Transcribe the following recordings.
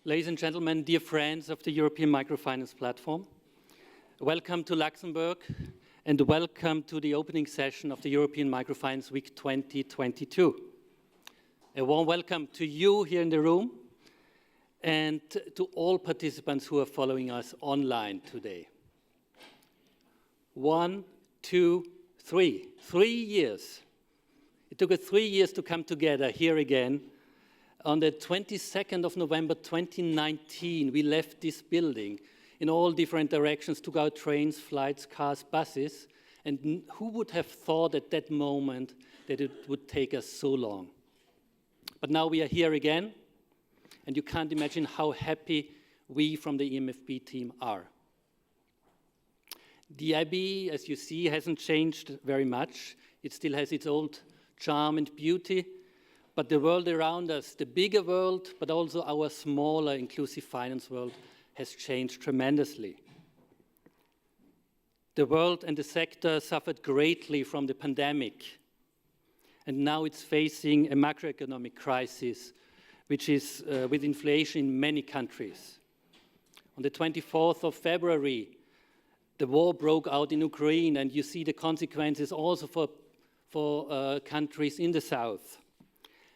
Ladies and gentlemen, dear friends of the European Microfinance Platform, welcome to Luxembourg and welcome to the opening session of the European Microfinance Week 2022. A warm welcome to you here in the room and to all participants who are following us online today. 1, 2, 3. 3 years. It took us 3 years to come together here again. On the 22nd of November 2019, we left this building in all different directions, took our trains, flights, cars, buses, and who would have thought at that moment that it would take us so long? But now we are here again, and you can't imagine how happy we from the EMFP team are. The IB, as you see, hasn't changed very much. It still has its old charm and beauty, but the world around us, the bigger world, but also our smaller inclusive finance world, has changed tremendously. The world and the sector suffered greatly from the pandemic, and now it's facing a macroeconomic crisis, which is with inflation in many countries. On the 24th of February, the war broke out in Ukraine, and you see the consequences also for countries in the south.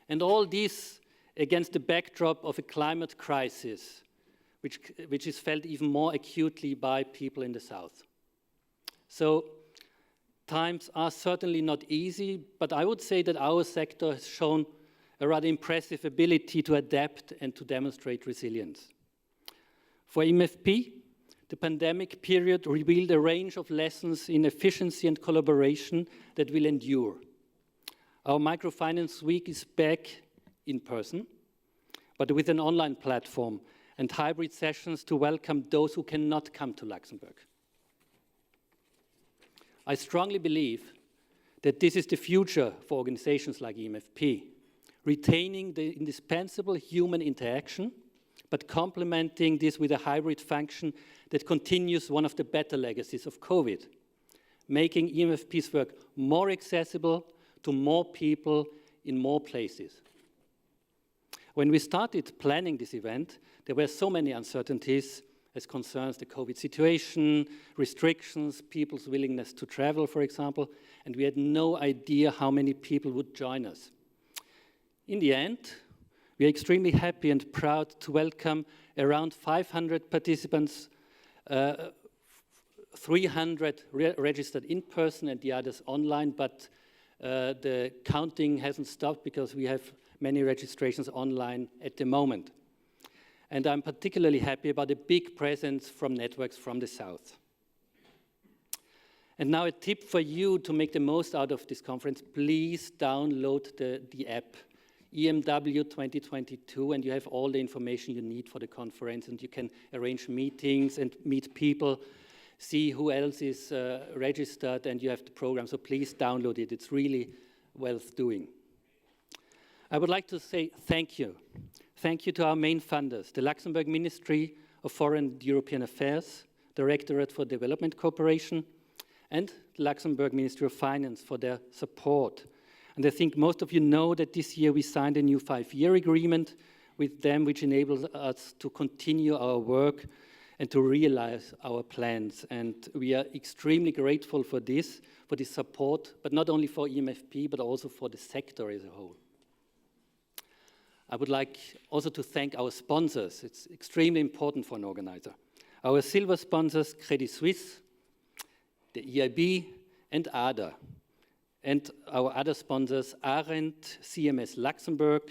And all this against the backdrop of a climate crisis, which is felt even more acutely by people in the south. So times are certainly not easy, but I would say that our sector has shown a rather impressive ability to adapt and to demonstrate resilience. For EMFP, the pandemic period revealed a range of lessons in efficiency and collaboration that will endure. Our Microfinance Week is back in person, but with an online platform and hybrid sessions to welcome those who cannot come to Luxembourg. I strongly believe that this is the future for organizations like EMFP, retaining the indispensable human interaction, but complementing this with a hybrid function that continues one of the better legacies of COVID, making EMFP's work more accessible to more people in more places. When we started planning this event, there were so many uncertainties as concerns the COVID situation, restrictions, people's willingness to travel, for example, and we had no idea how many people would join us. In the end, we are extremely happy and proud to welcome around 500 participants, 300 registered in person and the others online, but the counting hasn't stopped because we have many registrations online at the moment. And I'm particularly happy about the big presence from networks from the south. And now a tip for you to make the most out of this conference, please download the app, EMW2022, and you have all the information you need for the conference, and you can arrange meetings and meet people, see who else is registered, and you have the program, so please download it. It's really worth doing. I would like to say thank you. Thank you to our main funders, the Luxembourg Ministry of Foreign and European Affairs, Directorate for Development Cooperation, and the Luxembourg Ministry of Finance for their support. And I think most of you know that this year we signed a new 5-year agreement with them, which enables us to continue our work and to realize our plans. And we are extremely grateful for this support, but not only for EMFP, but also for the sector as a whole. I would like also to thank our sponsors. It's extremely important for an organizer. Our silver sponsors, Credit Suisse, the EIB, and ADA. And our other sponsors, Arendt, CMS Luxembourg,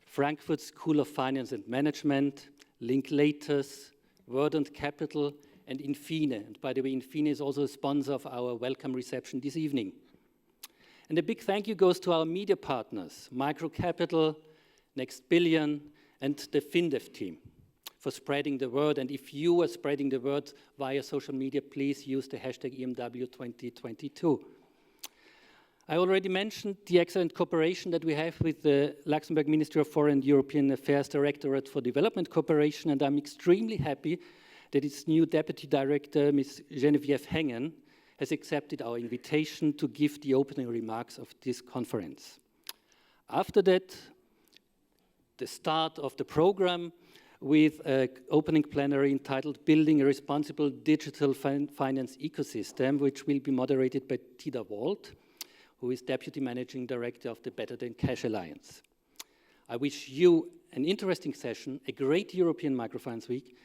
Frankfurt School of Finance and Management, Linklaters, Verdant Capital, and Infine. And by the way, Infine is also a sponsor of our welcome reception this evening. And a big thank you goes to our media partners, Microcapital, Next Billion, and the FinDev team for spreading the word. And if you are spreading the word via social media, please use the hashtag EMW2022. I already mentioned the excellent cooperation that we have with the Luxembourg Ministry of Foreign and European Affairs Directorate for Development Cooperation, and I'm extremely happy that its new Deputy Director, Ms. Geneviève Hengen, has accepted our invitation to give the opening remarks of this conference. After that, the start of the program, with an opening plenary entitled Building a Responsible Digital Finance Ecosystem, which will be moderated by Tidhar Wald, who is Deputy Managing Director of the Better Than Cash Alliance. I wish you an interesting session, a great European Microfinance Week,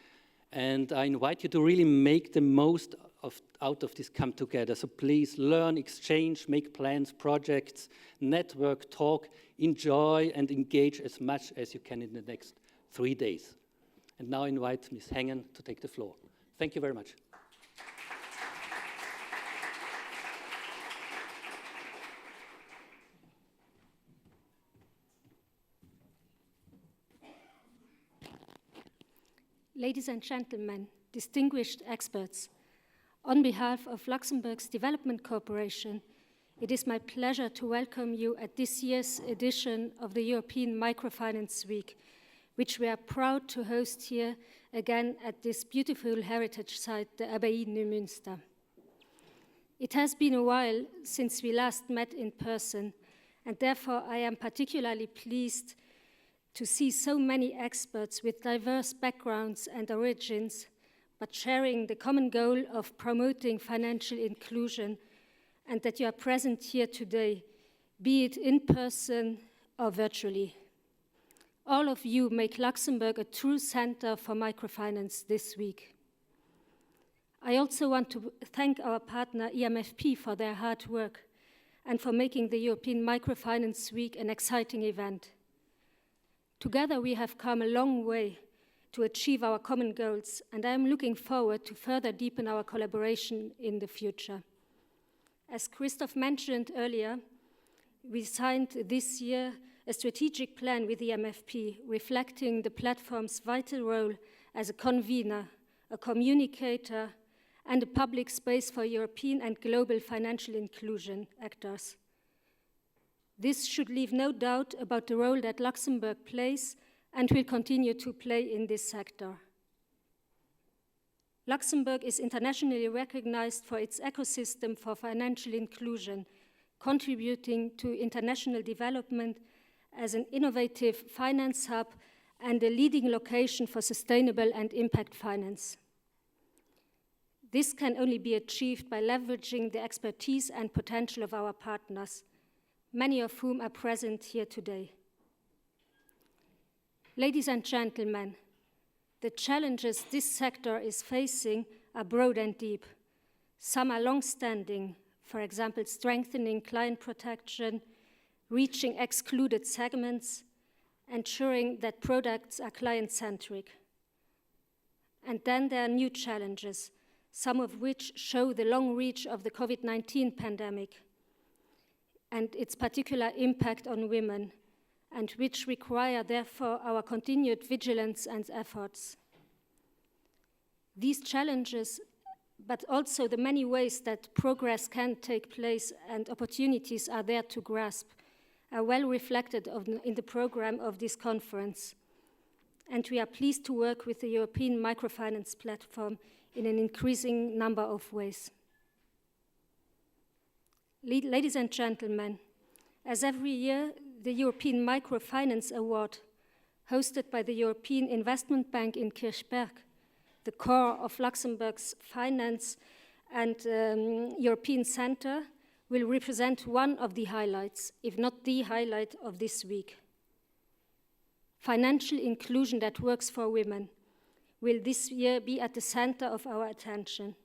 and I invite you to really make the most out of this come together. So please learn, exchange, make plans, projects, network, talk, enjoy and engage as much as you can in the next 3 days. And now I invite Ms. Hengen to take the floor. Thank you very much. Ladies and gentlemen, distinguished experts, on behalf of Luxembourg's Development Corporation, it is my pleasure to welcome you at this year's edition of the European Microfinance Week, which we are proud to host here again at this beautiful heritage site, the Abbaye Neumünster. It has been a while since we last met in person, and therefore I am particularly pleased to see so many experts with diverse backgrounds and origins, but sharing the common goal of promoting financial inclusion, and that you are present here today, be it in person or virtually. All of you make Luxembourg a true center for microfinance this week. I also want to thank our partner e-MFP for their hard work and for making the European Microfinance Week an exciting event. Together we have come a long way to achieve our common goals, and I am looking forward to further deepen our collaboration in the future. As Christoph mentioned earlier, we signed this year a strategic plan with the e-MFP, reflecting the platform's vital role as a convener, a communicator, and a public space for European and global financial inclusion actors. This should leave no doubt about the role that Luxembourg plays and will continue to play in this sector. Luxembourg is internationally recognized for its ecosystem for financial inclusion, contributing to international development as an innovative finance hub and a leading location for sustainable and impact finance. This can only be achieved by leveraging the expertise and potential of our partners, many of whom are present here today. Ladies and gentlemen, the challenges this sector is facing are broad and deep. Some are long-standing, for example, strengthening client protection, reaching excluded segments, ensuring that products are client-centric. And then there are new challenges, some of which show the long reach of the COVID-19 pandemic and its particular impact on women, and which require, therefore, our continued vigilance and efforts. These challenges, but also the many ways that progress can take place and opportunities are there to grasp, are well reflected in the program of this conference. And we are pleased to work with the European Microfinance Platform in an increasing number of ways. Ladies and gentlemen, as every year, the European Microfinance Award, hosted by the European Investment Bank in Kirchberg, the core of Luxembourg's finance and European Center, will represent one of the highlights, if not the highlight of this week. Financial inclusion that works for women will this year be at the center of our attention.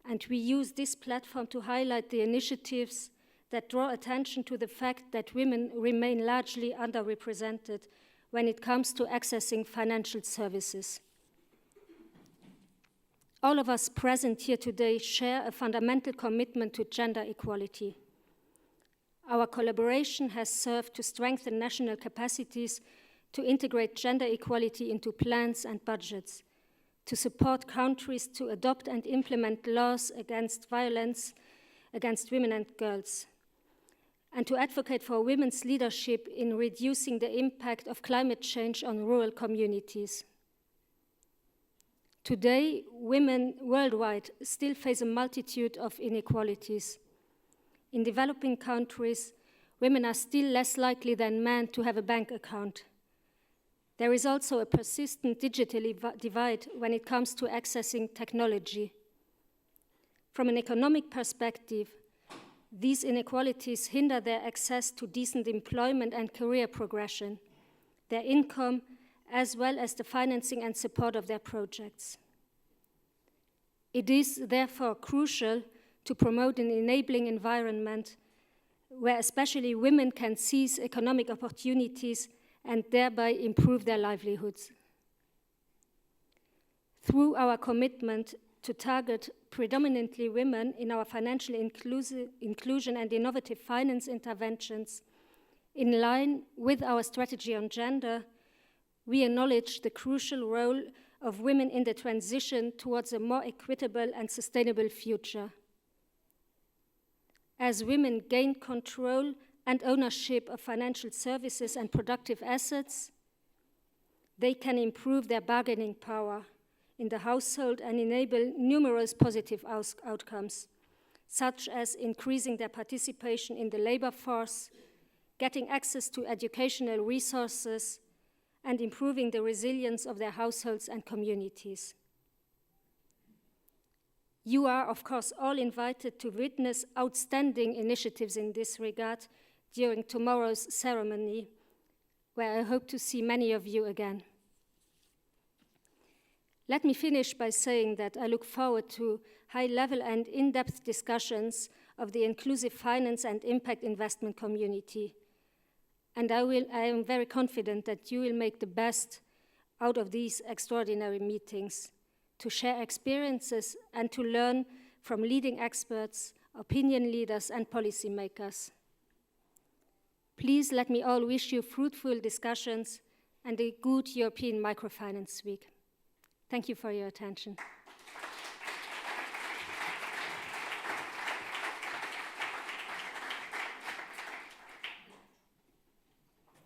And we use this platform to highlight the initiatives that draw attention to the fact that women remain largely underrepresented when it comes to accessing financial services. All of us present here today share a fundamental commitment to gender equality. Our collaboration has served to strengthen national capacities to integrate gender equality into plans and budgets, to support countries to adopt and implement laws against violence against women and girls, and to advocate for women's leadership in reducing the impact of climate change on rural communities. Today, women worldwide still face a multitude of inequalities. In developing countries, women are still less likely than men to have a bank account. There is also a persistent digital divide when it comes to accessing technology. From an economic perspective, these inequalities hinder their access to decent employment and career progression, their income, as well as the financing and support of their projects. It is therefore crucial to promote an enabling environment where especially women can seize economic opportunities and thereby improve their livelihoods. Through our commitment to target predominantly women in our financial inclusion and innovative finance interventions, in line with our strategy on gender, we acknowledge the crucial role of women in the transition towards a more equitable and sustainable future. As women gain control and ownership of financial services and productive assets, they can improve their bargaining power in the household and enable numerous positive outcomes, such as increasing their participation in the labor force, getting access to educational resources, and improving the resilience of their households and communities. You are, of course, all invited to witness outstanding initiatives in this regard during tomorrow's ceremony, where I hope to see many of you again. Let me finish by saying that I look forward to high-level and in-depth discussions of the inclusive finance and impact investment community. And I am very confident that you will make the best out of these extraordinary meetings to share experiences and to learn from leading experts, opinion leaders, and policymakers. Please let me all wish you fruitful discussions and a good European Microfinance Week. Thank you for your attention.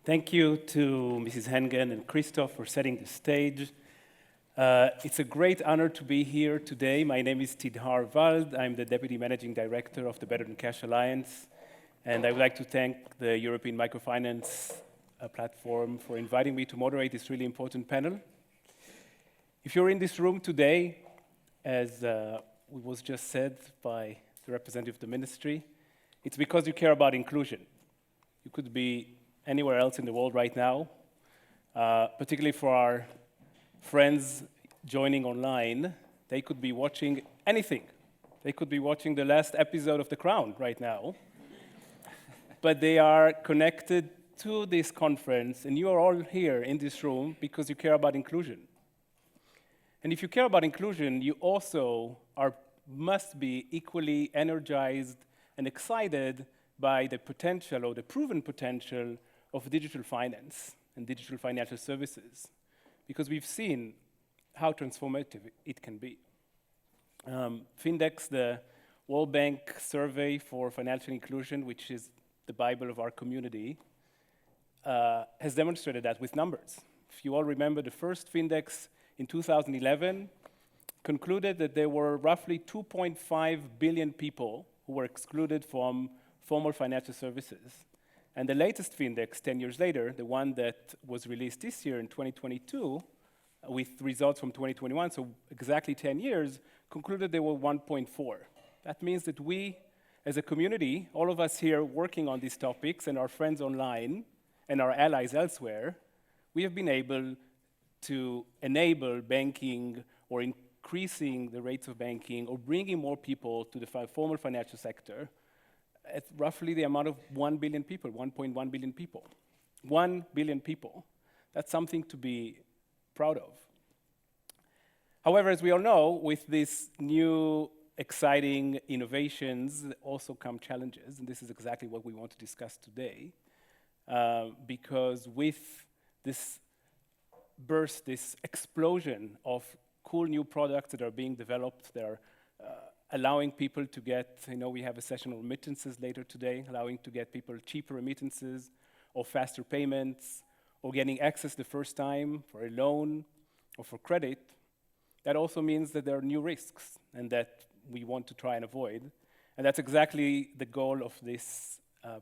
Thank you to Mrs. Hengen and Christoph for setting the stage. It's a great honor to be here today. My name is Tidhar Wald. I'm the Deputy Managing Director of the Better Than Cash Alliance. And I would like to thank the European Microfinance Platform for inviting me to moderate this really important panel. If you're in this room today, as was just said by the representative of the ministry, it's because you care about inclusion. You could be anywhere else in the world right now, particularly for our friends joining online. They could be watching anything. They could be watching the last episode of The Crown right now. But they are connected to this conference, and you are all here in this room because you care about inclusion. And if you care about inclusion, you also must be equally energized and excited by the potential or the proven potential of digital finance and digital financial services, because we've seen how transformative it can be. Findex, the World Bank survey for financial inclusion, which is the Bible of our community, has demonstrated that with numbers. If you all remember, the first Findex in 2011 concluded that there were roughly 2.5 billion people who were excluded from formal financial services. And the latest Findex, 10 years later, the one that was released this year in 2022, with results from 2021, so exactly 10 years, concluded there were 1.4. That means that we, as a community, all of us here working on these topics and our friends online and our allies elsewhere, we have been able to enable banking or increasing the rates of banking or bringing more people to the formal financial sector at roughly the amount of 1 billion people, 1.1 billion people. 1 billion people. That's something to be proud of. However, as we all know, with these new exciting innovations also come challenges, and this is exactly what we want to discuss today, because with this burst, this explosion of cool new products that are being developed, that are allowing people to get, we have a session on remittances later today, allowing to get people cheaper remittances or faster payments or getting access the first time for a loan or for credit. That also means that there are new risks and that we want to try and avoid. And that's exactly the goal of this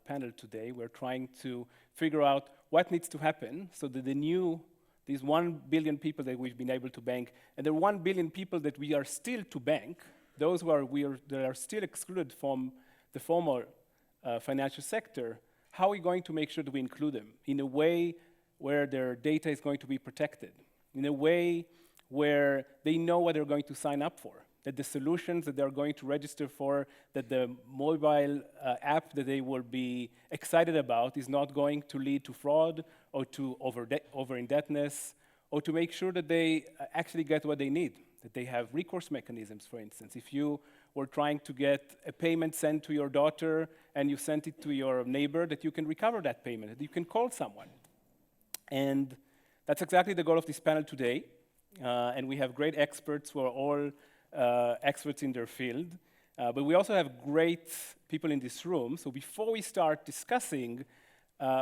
panel today. We're trying to figure out what needs to happen so that the new these 1 billion people that we've been able to bank, and the 1 billion people that we are still to bank, those that are still excluded from the formal financial sector, how are we going to make sure that we include them in a way where their data is going to be protected, in a way where they know what they're going to sign up for, that the solutions that they're going to register for, that the mobile app that they will be excited about is not going to lead to fraud or to over-indebtedness, or to make sure that they actually get what they need, that they have recourse mechanisms, for instance. If you were trying to get a payment sent to your daughter and you sent it to your neighbor, that you can recover that payment, that you can call someone. And that's exactly the goal of this panel today. And we have great experts who are all experts in their field. But we also have great people in this room. So before we start discussing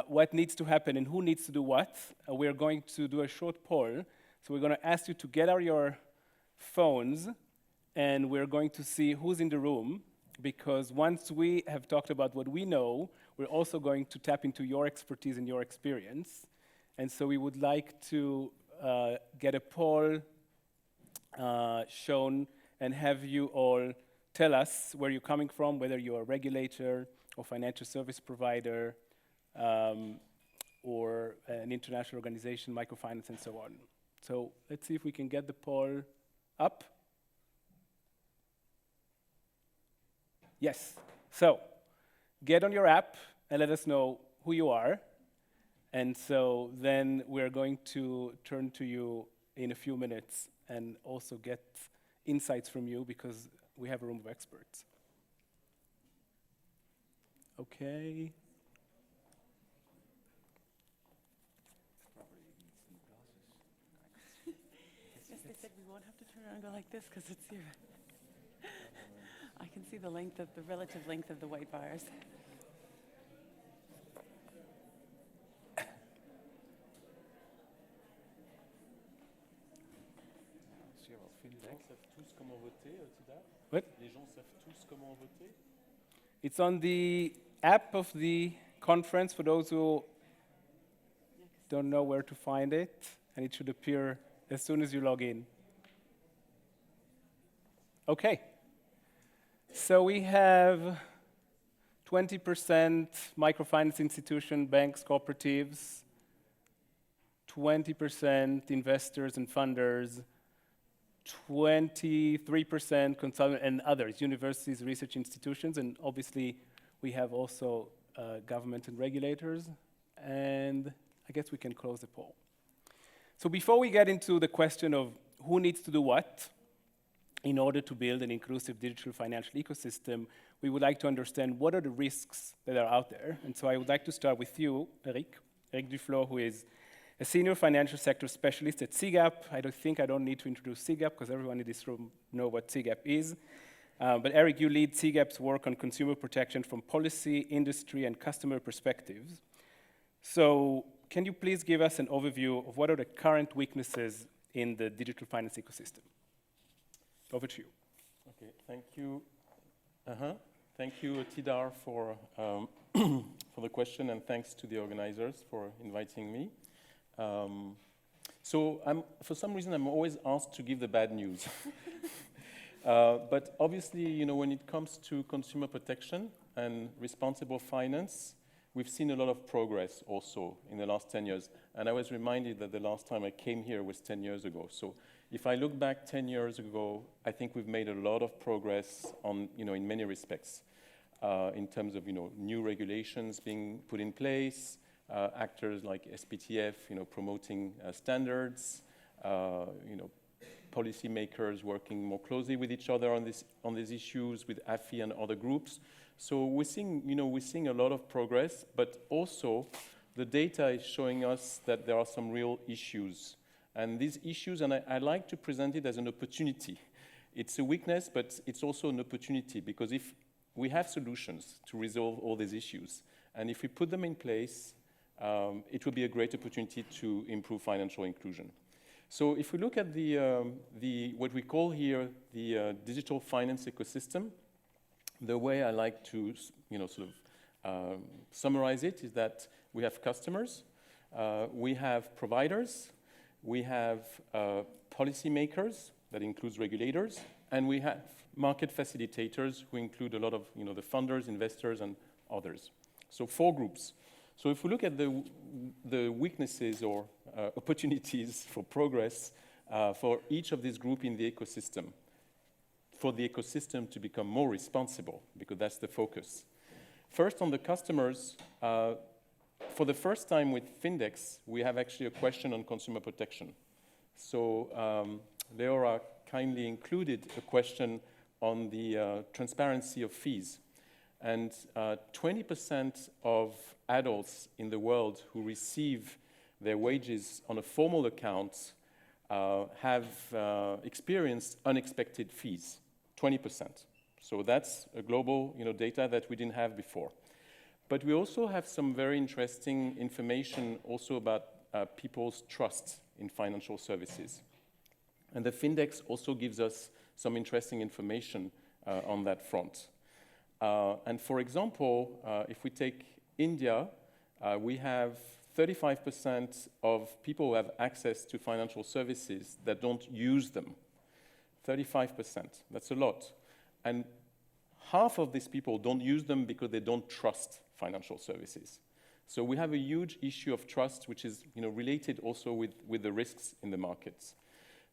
what needs to happen and who needs to do what, we're going to do a short poll. So we're going to ask you to get out your phones, and we're going to see who's in the room, because once we have talked about what we know, we're also going to tap into your expertise and your experience. And so we would like to get a poll shown and have you all tell us where you're coming from, whether you're a regulator or financial service provider, or an international organization, microfinance, and so on. So let's see if we can get the poll up. Yes. So get on your app and let us know who you are. And so then we're going to turn to you in a few minutes and also get insights from you, because we have a room of experts. Okay. Yes, they said we won't have to turn around and go like this because it's here. I can see the relative length of the white bars. What? It's on the app of the conference for those who don't know where to find it, and it should appear as soon as you log in. Okay. So we have 20% microfinance institution, banks, cooperatives, 20% investors and funders, 23% consultant and others, universities, research institutions, and obviously we have also government and regulators, and I guess we can close the poll. So before we get into the question of who needs to do what in order to build an inclusive digital financial ecosystem, we would like to understand what are the risks that are out there. And so I would like to start with you, Eric Duflos, who is a senior financial sector specialist at CGAP. I don't need to introduce CGAP because everyone in this room knows what CGAP is. But Eric, you lead CGAP's work on consumer protection from policy, industry, and customer perspectives. So can you please give us an overview of what are the current weaknesses in the digital finance ecosystem? Over to you. Okay, thank you. Thank you, Tidhar, for the question, and thanks to the organizers for inviting me. For some reason, I'm always asked to give the bad news. But obviously, when it comes to consumer protection and responsible finance, we've seen a lot of progress also in the last 10 years. And I was reminded that the last time I came here was 10 years ago. So if I look back 10 years ago, I think we've made a lot of progress on, in many respects, in terms of, new regulations being put in place, actors like SPTF, promoting standards, policymakers working more closely with each other on these issues with AFI and other groups. So we're seeing a lot of progress, but also the data is showing us that there are some real issues. And these issues, and I like to present it as an opportunity. It's a weakness, but it's also an opportunity, because if we have solutions to resolve all these issues, and if we put them in place, it will be a great opportunity to improve financial inclusion. So if we look at what we call here the digital finance ecosystem, the way I like to summarize it is that we have customers, we have providers, we have policymakers, that includes regulators, and we have market facilitators, who include a lot of the funders, investors, and others. So 4 groups. So if we look at the weaknesses or opportunities for progress for each of these groups in the ecosystem, for the ecosystem to become more responsible, because that's the focus. First, on the customers, for the first time with Findex, we have actually a question on consumer protection. So Leora kindly included a question on the transparency of fees. And 20% of adults in the world who receive their wages on a formal account have experienced unexpected fees, 20%. So that's a global data that we didn't have before. But we also have some very interesting information also about people's trust in financial services. And the Findex also gives us some interesting information on that front. And for example, if we take India, we have 35% of people who have access to financial services that don't use them. 35%, that's a lot. And half of these people don't use them because they don't trust financial services. So we have a huge issue of trust, which is related also with the risks in the markets.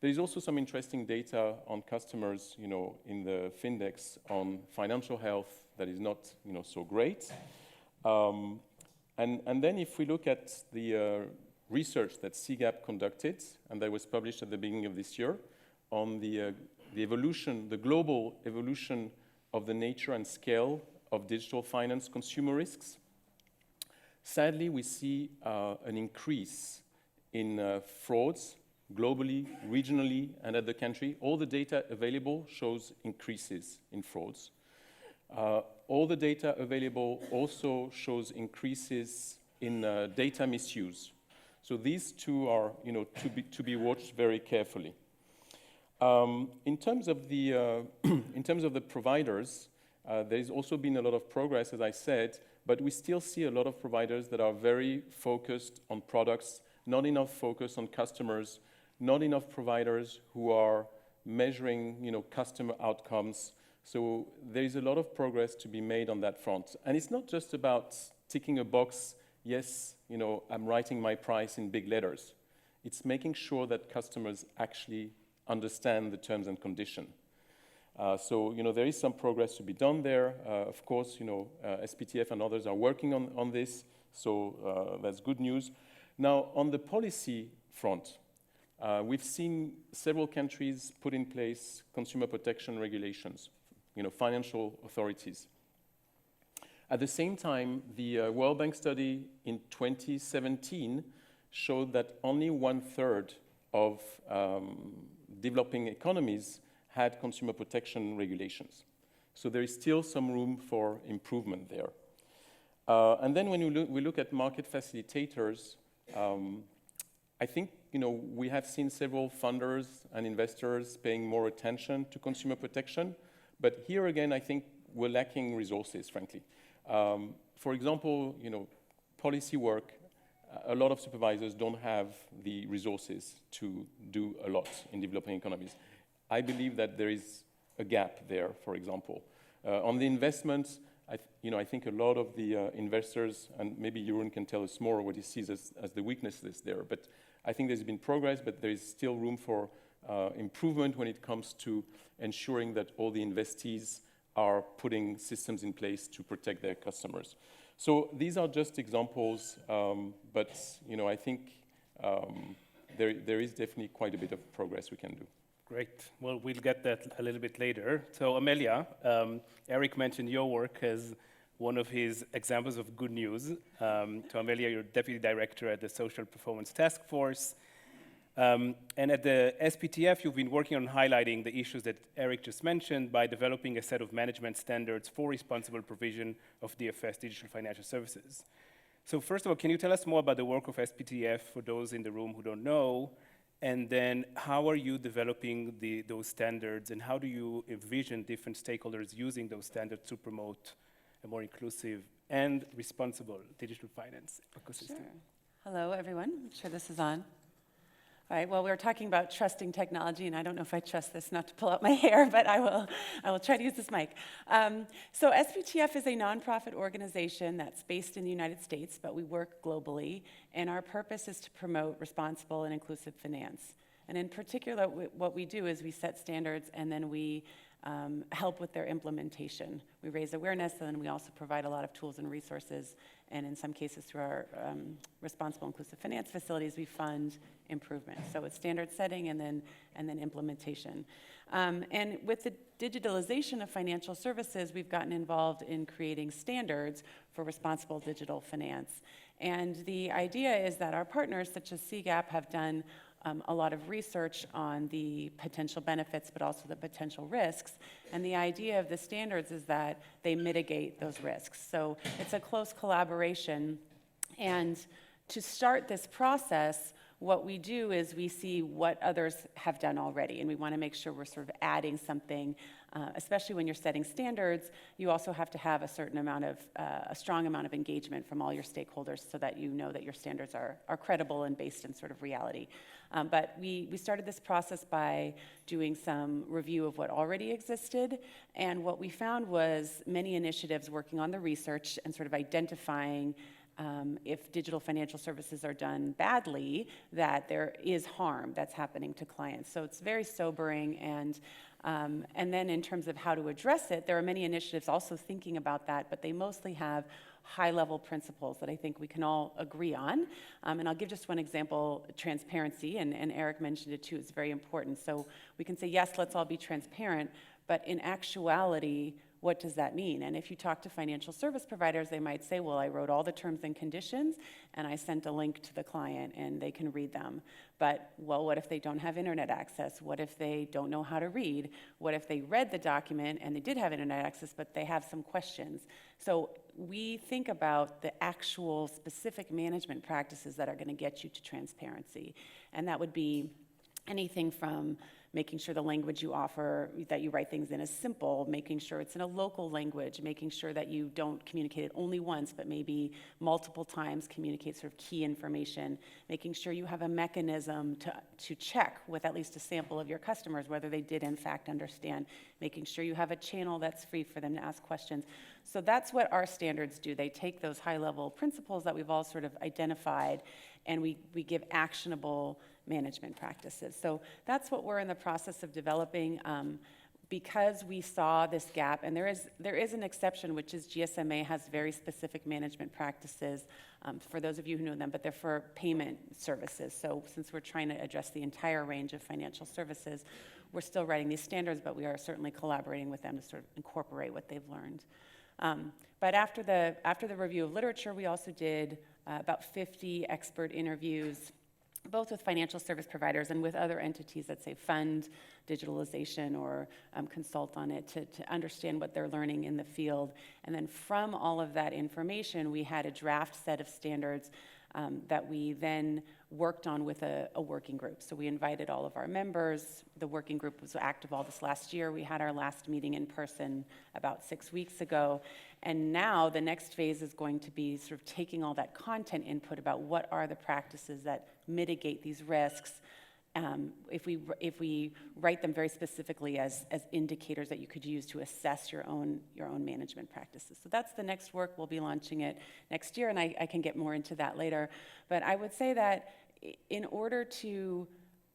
There is also some interesting data on customers in the Findex on financial health that is not so great. And then if we look at the research that CGAP conducted, and that was published at the beginning of this year, on the evolution, the global evolution of the nature and scale of digital finance consumer risks, sadly we see an increase in frauds globally, regionally, and at the country. All the data available shows increases in frauds. All the data available also shows increases in data misuse. So these two are, to be watched very carefully. In terms of the providers, there's also been a lot of progress, as I said, but we still see a lot of providers that are very focused on products, not enough focus on customers, not enough providers who are measuring, customer outcomes. So there is a lot of progress to be made on that front. And it's not just about ticking a box, yes, I'm writing my price in big letters. It's making sure that customers actually understand the terms and conditions. So there is some progress to be done there. Of course, SPTF and others are working on this, so that's good news. Now, on the policy front, we've seen several countries put in place consumer protection regulations, financial authorities. At the same time, the World Bank study in 2017 showed that only 1/3 of developing economies had consumer protection regulations. So there is still some room for improvement there. And then when we look at market facilitators, I think we have seen several funders and investors paying more attention to consumer protection. But here again, I think we're lacking resources, frankly. For example, policy work, a lot of supervisors don't have the resources to do a lot in developing economies. I believe that there is a gap there, for example. On the investments, I think a lot of the investors, and maybe Jeroen can tell us more what he sees as the weaknesses there, but I think there's been progress, but there is still room for improvement when it comes to ensuring that all the investees are putting systems in place to protect their customers. So these are just examples, but I think there is definitely quite a bit of progress we can do. Great. Well, we'll get that a little bit later. So Amelia, Eric mentioned your work as one of his examples of good news. So Amelia, you're Deputy Director at the Social Performance Task Force. And at the SPTF, you've been working on highlighting the issues that Eric just mentioned by developing a set of management standards for responsible provision of DFS, digital financial services. So first of all, can you tell us more about the work of SPTF for those in the room who don't know? And then how are you developing those standards, and how do you envision different stakeholders using those standards to promote a more inclusive and responsible digital finance ecosystem? Sure. Hello, everyone. I'm sure this is on. All right, well, we were talking about trusting technology, and I don't know if I trust this not to pull out my hair, but I will try to use this mic. So SPTF is a nonprofit organization that's based in the United States, but we work globally, and our purpose is to promote responsible and inclusive finance. And in particular, what we do is we set standards, and then we help with their implementation. We raise awareness, and then we also provide a lot of tools and resources, and in some cases through our responsible inclusive finance facilities, we fund improvement. So it's standard setting and then implementation. And with the digitalization of financial services, we've gotten involved in creating standards for responsible digital finance. And the idea is that our partners, such as CGAP, have done a lot of research on the potential benefits, but also the potential risks. And the idea of the standards is that they mitigate those risks. So it's a close collaboration. And to start this process, what we do is we see what others have done already, and we want to make sure we're sort of adding something, especially when you're setting standards. You also have to have a certain amount of, a strong amount of engagement from all your stakeholders so that you know that your standards are credible and based in sort of reality. But we started this process by doing some review of what already existed, and what we found was many initiatives working on the research and sort of identifying if digital financial services are done badly, that there is harm that's happening to clients. So it's very sobering, and then in terms of how to address it, there are many initiatives also thinking about that, but they mostly have high-level principles that I think we can all agree on. And I'll give just one example, transparency, and Eric mentioned it too, it's very important. So we can say, yes, let's all be transparent, but in actuality, what does that mean? And if you talk to financial service providers, they might say, well, I wrote all the terms and conditions, and I sent a link to the client, and they can read them. But, well, what if they don't have internet access? What if they don't know how to read? What if they read the document, and they did have internet access, but they have some questions? So we think about the actual specific management practices that are going to get you to transparency. And that would be anything from making sure the language you offer, that you write things in is simple, making sure it's in a local language, making sure that you don't communicate it only once, but maybe multiple times communicate sort of key information, making sure you have a mechanism to check with at least a sample of your customers whether they did in fact understand, making sure you have a channel that's free for them to ask questions. So that's what our standards do. They take those high-level principles that we've all sort of identified, and we give actionable management practices. So that's what we're in the process of developing, because we saw this gap, and there is an exception, which is GSMA has very specific management practices, for those of you who know them, but they're for payment services. So since we're trying to address the entire range of financial services, we're still writing these standards, but we are certainly collaborating with them to sort of incorporate what they've learned. But after the review of literature, we also did about 50 expert interviews, both with financial service providers and with other entities that say fund digitalization or consult on it to understand what they're learning in the field. And then from all of that information, we had a draft set of standards that we then worked on with a working group. So we invited all of our members. The working group was active all this last year. We had our last meeting in person about 6 weeks ago. And now the next phase is going to be sort of taking all that content input about what are the practices that mitigate these risks, if we write them very specifically as indicators that you could use to assess your own management practices. So that's the next work. We'll be launching it next year, and I can get more into that later. But I would say that in order to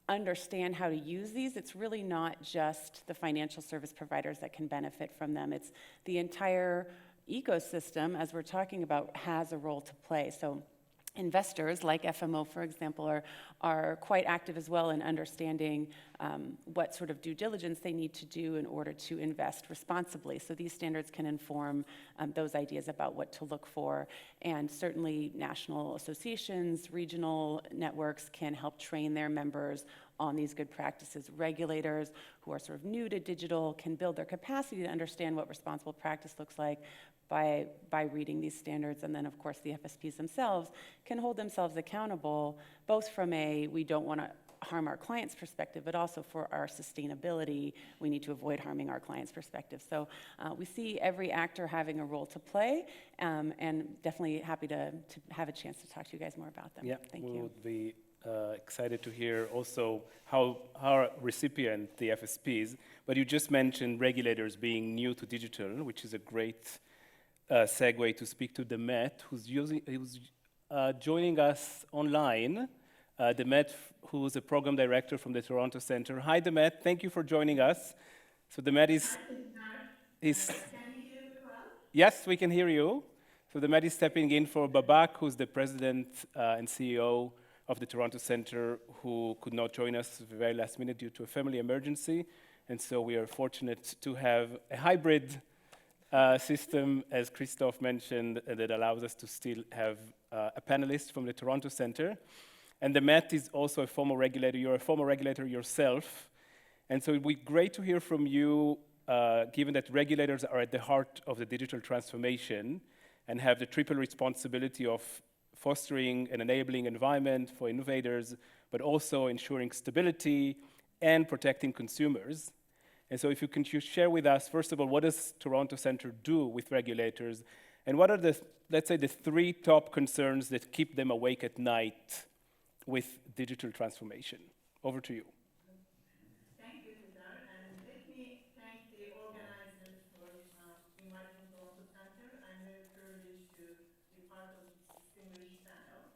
understand how to use these, it's really not just the financial service providers that can benefit from them. It's the entire ecosystem, as we're talking about, has a role to play. So investors, like FMO, for example, are quite active as well in understanding what sort of due diligence they need to do in order to invest responsibly. So these standards can inform those ideas about what to look for. And certainly national associations, regional networks can help train their members on these good practices. Regulators who are sort of new to digital can build their capacity to understand what responsible practice looks like by reading these standards. And then, of course, the FSPs themselves can hold themselves accountable, both from a we don't want to harm our clients' perspective, but also for our sustainability, we need to avoid harming our clients' perspective. So we see every actor having a role to play, and definitely happy to have a chance to talk to you guys more about them. Yeah, Thank we you. would be excited to hear also how our recipient, the FSPs, but you just mentioned regulators being new to digital, which is a great segue to speak to Demet, who's joining us online. Demet, who's a program director from the Toronto Centre. Hi, Demet. Thank you for joining us. So Demet is... Can you hear me well? Yes, we can hear you. So Demet is stepping in for Babak, who's the president and CEO of the Toronto Centre, who could not join us at the very last minute due to a family emergency. And so we are fortunate to have a hybrid system, as Christoph mentioned, that allows us to still have a panelist from the Toronto Centre. And Demet is also a former regulator. You're a former regulator yourself. And so it would be great to hear from you, given that regulators are at the heart of the digital transformation and have the triple responsibility of fostering an enabling environment for innovators, but also ensuring stability and protecting consumers. And so if you can share with us, first of all, what does Toronto Centre do with regulators? And what are the, let's say, the 3 top concerns that keep them awake at night with digital transformation? Over to you. Thank you, Tidhar. And let me thank the organizers for inviting Toronto Centre. I'm very privileged to be part of this distinguished panel.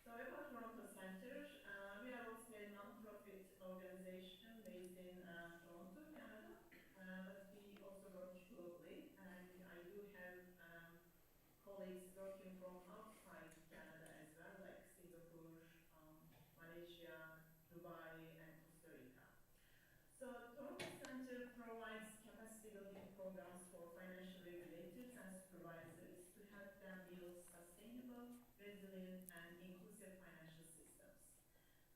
So about Toronto Centre, we are also a non-profit organization based in Toronto, Canada, but we also work globally. And I do have colleagues working from outside Canada as well, like Singapore, Malaysia, Dubai, and Costa Rica. So Toronto Centre provides capacity building programs for financial regulators and supervisors to help them build sustainable, resilient, and inclusive financial systems.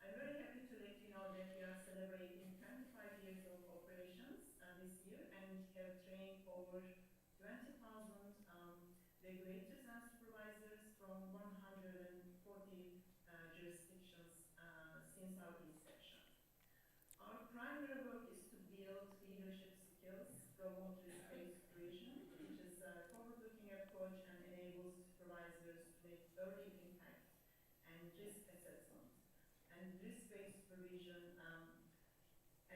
I'm very happy to let you know that we are celebrating 25 years of operations this year and have trained over 20,000 regulators and supervisors from 140 jurisdictions since our inception. Our primary work is to build leadership skills, promote risk-based supervision, which is a forward-looking approach and enables supervisors to make early impact and risk assessment, and risk-based supervision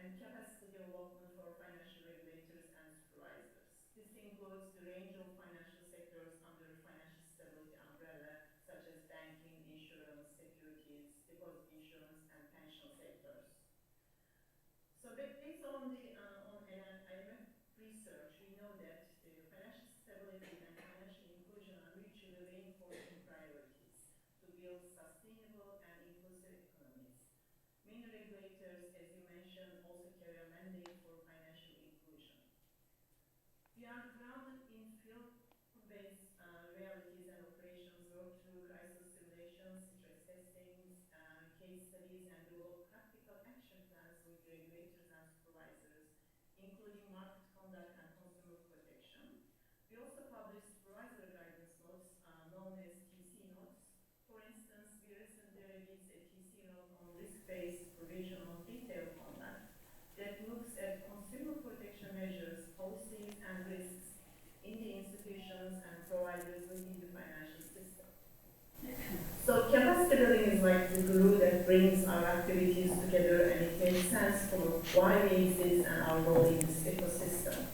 and capacity development for financial regulators and supervisors. This includes the range of financial sectors under financial stability umbrella, such as banking, insurance, securities, deposit insurance, and pension sectors. So based on the IMF research, we know that the financial stability and financial inclusion are mutually reinforcing priorities to build sustainable and inclusive economies. Many regulators, as you mentioned, also carry a mandate for financial inclusion. We are grounded in field-based realities and operations, work through crisis simulations, stress testings, case studies, and develop practical action plans with regulators and supervisors, including market conduct and consumer protection. We also publish supervisor guidance notes, known as TC notes. For instance, we recently released a TC note on risk-based supervision of retail conduct that looks at consumer protection measures, policies, and risks in the institutions and providers within the financial system. So capacity building is like the glue that brings our activities together, and it makes sense for why we exist and our role in this ecosystem.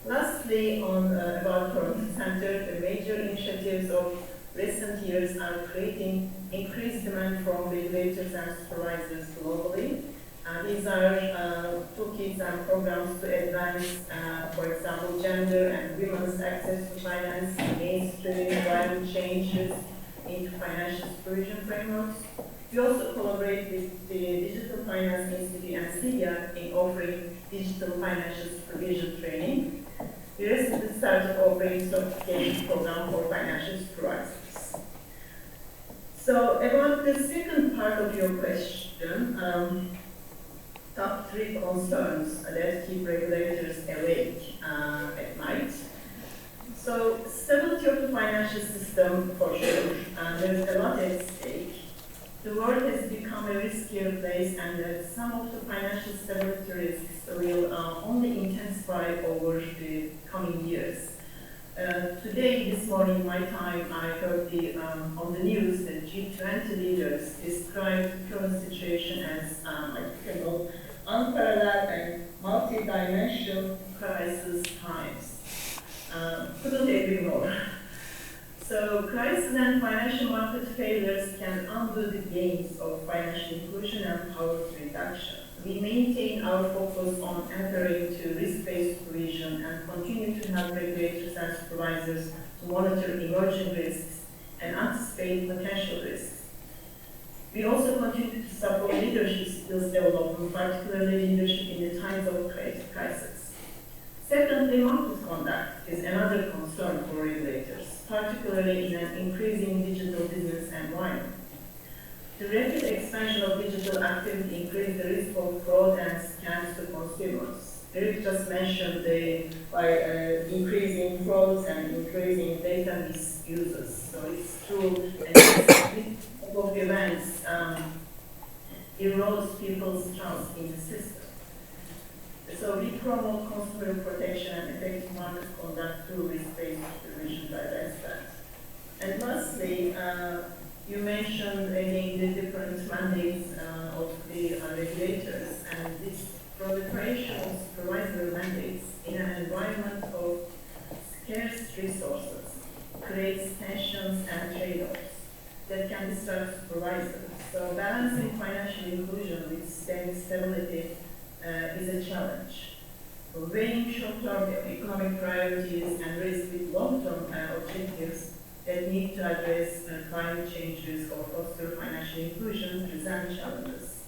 Lastly, about Toronto Centre, the major initiatives of recent years are creating increased demand from regulators and supervisors globally. These are toolkits and programs to advance, for example, gender and women's access to finance, mainstream climate changes into financial supervision frameworks. We also collaborate with the Digital Finance Institute and CGAP in offering digital financial supervision training. We recently started offering certification program for financial supervisors. So about the second part of your question, top 3 concerns that keep regulators awake at night. So stability of the financial system, for sure, there's a lot at stake. The world has become a riskier place, and that some of the financial stability risks will only intensify over the coming years. Today, this morning, my time, I heard on the news that G20 leaders described the current situation as unparalleled and multi-dimensional crisis times. Couldn't agree more. So crisis and financial market failures can undo the gains of financial inclusion and poverty reduction. We maintain our focus on adhering to risk-based supervision and continue to have regulators and supervisors to monitor emerging risks and anticipate potential risks. We also continue to support leadership skills development, particularly leadership in the times of crisis. Secondly, market conduct is another concern for regulators, particularly in an increasing digital business environment. The rapid expansion of digital activity increased the risk of fraud and scams to consumers. Eric just mentioned by increasing frauds and increasing data misuses. So it's true, and this of events erodes people's trust in the system. So we promote consumer protection and effective market conduct through risk-based supervision to address that. And lastly, you mentioned again the different mandates of the regulators, and this proliferation of supervisory mandates in an environment of scarce resources creates tensions and trade-offs that can distract supervisors. So balancing financial inclusion with stability is a challenge. Weighing short-term economic priorities and risk with long-term objectives that need to address climate change risk or foster financial inclusion present challenges.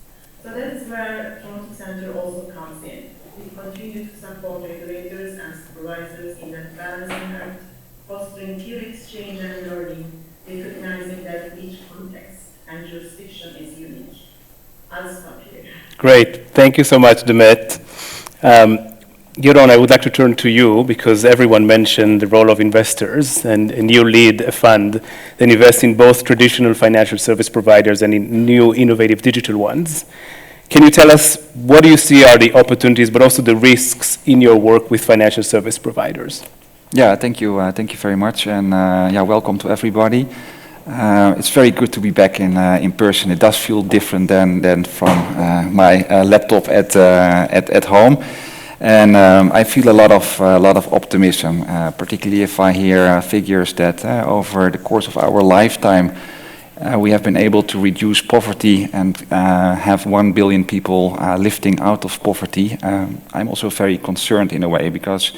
So that's where Toronto Centre also comes in. We continue to support regulators and supervisors in that balancing act, fostering peer exchange and learning, recognizing that each context and jurisdiction is unique. I'll stop here. Great. Thank you so much, Demet. Jeroen, I would like to turn to you because everyone mentioned the role of investors, and you lead a fund that invests in both traditional financial service providers and in new innovative digital ones. Can you tell us what do you see are the opportunities but also the risks in your work with financial service providers? Yeah, thank you very much, and yeah, welcome to everybody. It's very good to be back in person. It does feel different than from my laptop at home. And I feel a lot of optimism, particularly if I hear figures that over the course of our lifetime we have been able to reduce poverty and have 1 billion people lifting out of poverty. I'm also very concerned in a way because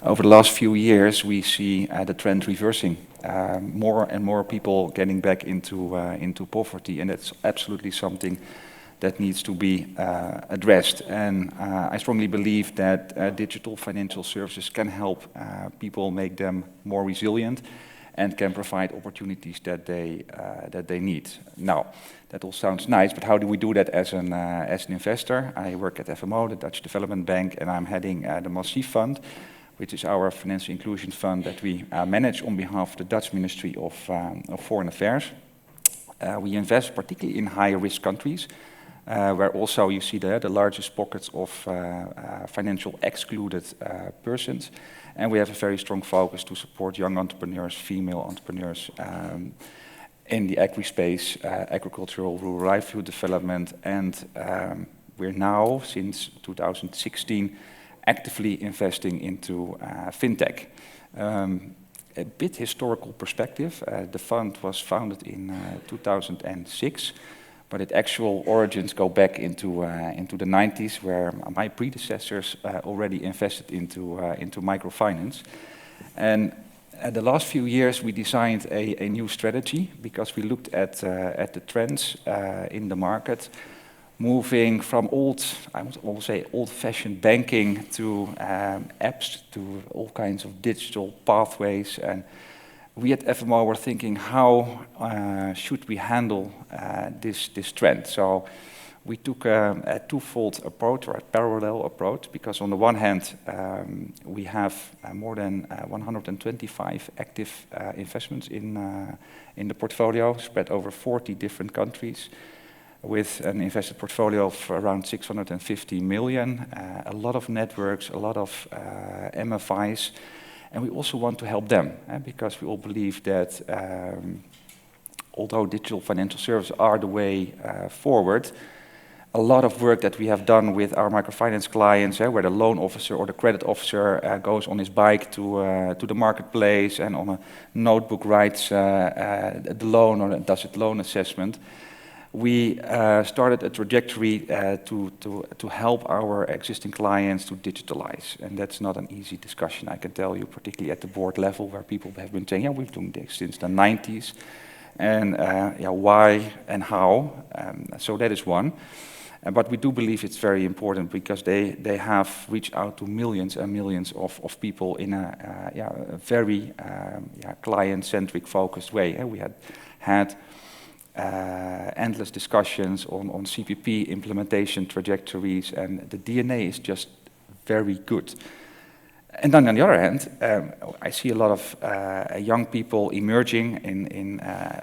over the last few years we see the trend reversing. More and more people getting back into poverty, and that's absolutely something that needs to be addressed. And I strongly believe that digital financial services can help people make them more resilient and can provide opportunities that they need. Now, that all sounds nice, but how do we do that as an investor? I work at FMO, the Dutch Development Bank, and I'm heading the Massief Fund, which is our financial inclusion fund that we manage on behalf of the Dutch Ministry of Foreign Affairs. We invest particularly in high-risk countries, where also you see the largest pockets of financial excluded persons. And we have a very strong focus to support young entrepreneurs, female entrepreneurs in the agri-space, agricultural, rural livelihood development. And we're now, since 2016, actively investing into fintech. A bit historical perspective, the fund was founded in 2006. But its actual origins go back into the 90s, where my predecessors already invested into microfinance. And the last few years, we designed a new strategy because we looked at the trends in the market, moving from I would almost say old-fashioned banking to apps, to all kinds of digital pathways. And we at FMO were thinking, how should we handle this trend? So we took a twofold approach, or a parallel approach, because on the one hand, we have more than 125 active investments in the portfolio, spread over 40 different countries, with an invested portfolio of around 650 million, a lot of networks, a lot of MFIs. And we also want to help them, because we all believe that although digital financial services are the way forward, a lot of work that we have done with our microfinance clients, where the loan officer or the credit officer goes on his bike to the marketplace and on a notebook writes the loan or does it loan assessment. We started a trajectory to help our existing clients to digitalize. And that's not an easy discussion, I can tell you, particularly at the board level, where people have been saying, yeah, we've been doing this since the 90s. And yeah, why and how? So that is one. But we do believe it's very important because they have reached out to millions and millions of people in a very client-centric focused way. We had endless discussions on CPP implementation trajectories, and the DNA is just very good. And then on the other hand, I see a lot of young people emerging,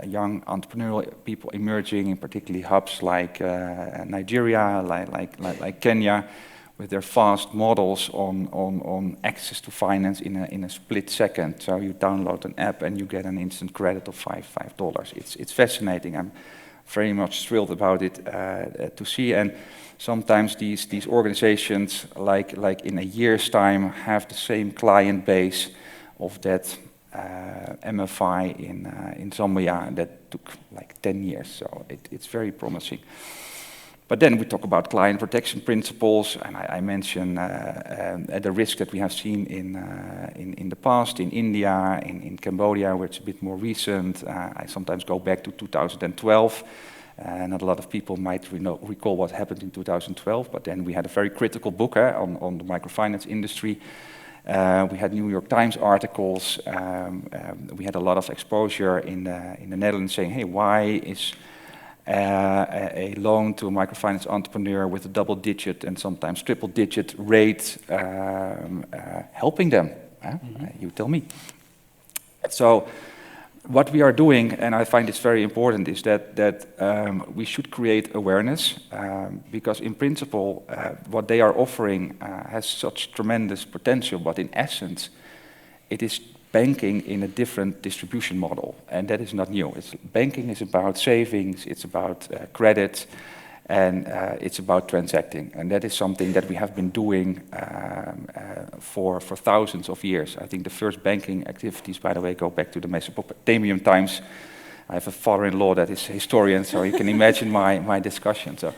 young entrepreneurial people emerging in particularly hubs like Nigeria, like Kenya, with their fast models on access to finance in a split second. So you download an app and you get an instant credit of $5. It's fascinating. I'm very much thrilled about it to see. And sometimes these organizations, like in a year's time, have the same client base of that MFI in Zambia that took like 10 years. So it's very promising. But then we talk about client protection principles, and I mention the risk that we have seen in the past, in India, in Cambodia, where it's a bit more recent. I sometimes go back to 2012. Not a lot of people might recall what happened in 2012, but then we had a very critical book on the microfinance industry. We had New York Times articles. We had a lot of exposure in the Netherlands saying, hey, why is a loan to a microfinance entrepreneur with a double-digit and sometimes triple-digit rate helping them? You tell me. So what we are doing, and I find this very important, is that we should create awareness because in principle what they are offering has such tremendous potential, but in essence it is banking in a different distribution model, and that is not new. Banking is about savings, it's about credit, and it's about transacting. And that is something that we have been doing for thousands of years. I think the first banking activities, by the way, go back to the Mesopotamian times. I have a father-in-law that is a historian, so you can imagine my discussion. So,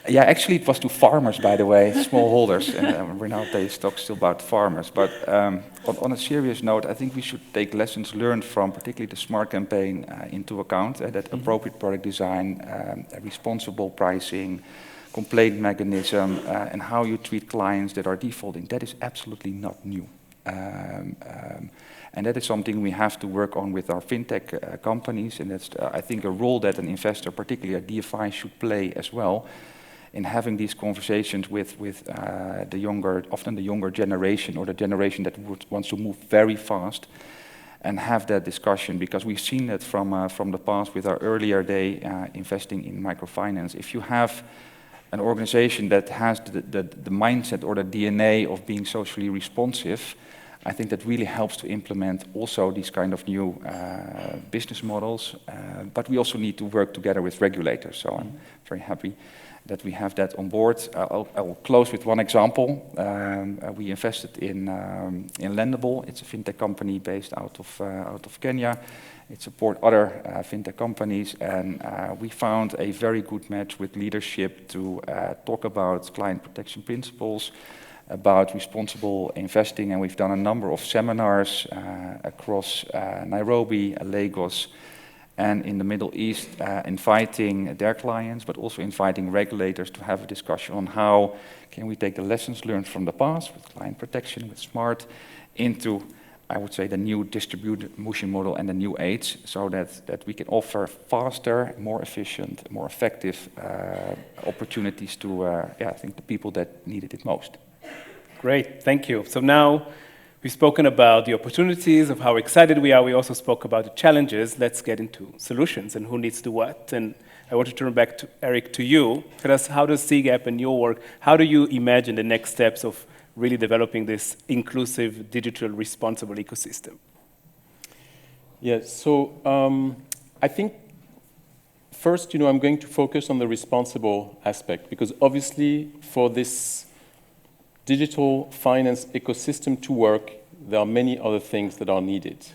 yeah, actually it was to farmers, by the way, smallholders, and we're nowadays talking still about farmers. But on a serious note, I think we should take lessons learned from particularly the SMART campaign into account, that appropriate product design, responsible pricing, complaint mechanism, and how you treat clients that are defaulting. That is absolutely not new. And that is something we have to work on with our fintech companies, and that's, I think, a role that an investor, particularly a DFI, should play as well, in having these conversations with often the younger generation, or the generation that wants to move very fast, and have that discussion, because we've seen that from the past with our earlier day investing in microfinance. If you have an organization that has the mindset or the DNA of being socially responsive, I think that really helps to implement also these kind of new business models. But we also need to work together with regulators, so I'm very happy that we have that on board. I'll close with one example. We invested in Lendable. It's a fintech company based out of Kenya. It supports other fintech companies, and we found a very good match with leadership to talk about client protection principles, about responsible investing, and we've done a number of seminars across Nairobi, Lagos, and in the Middle East, inviting their clients, but also inviting regulators to have a discussion on how can we take the lessons learned from the past with client protection, with SMART, into, I would say, the new distribution model and the new age, so that we can offer faster, more efficient, more effective opportunities to, I think, the people that needed it most. Great, thank you. So now, we've spoken about the opportunities, of how excited we are. We also spoke about the challenges. Let's get into solutions and who needs to what. And I want to turn back to Eric, to you. Tell us, how does CGAP and your work, how do you imagine the next steps of really developing this inclusive, digital, responsible ecosystem? Yes, so I think first, I'm going to focus on the responsible aspect, because obviously for this digital finance ecosystem to work, there are many other things that are needed.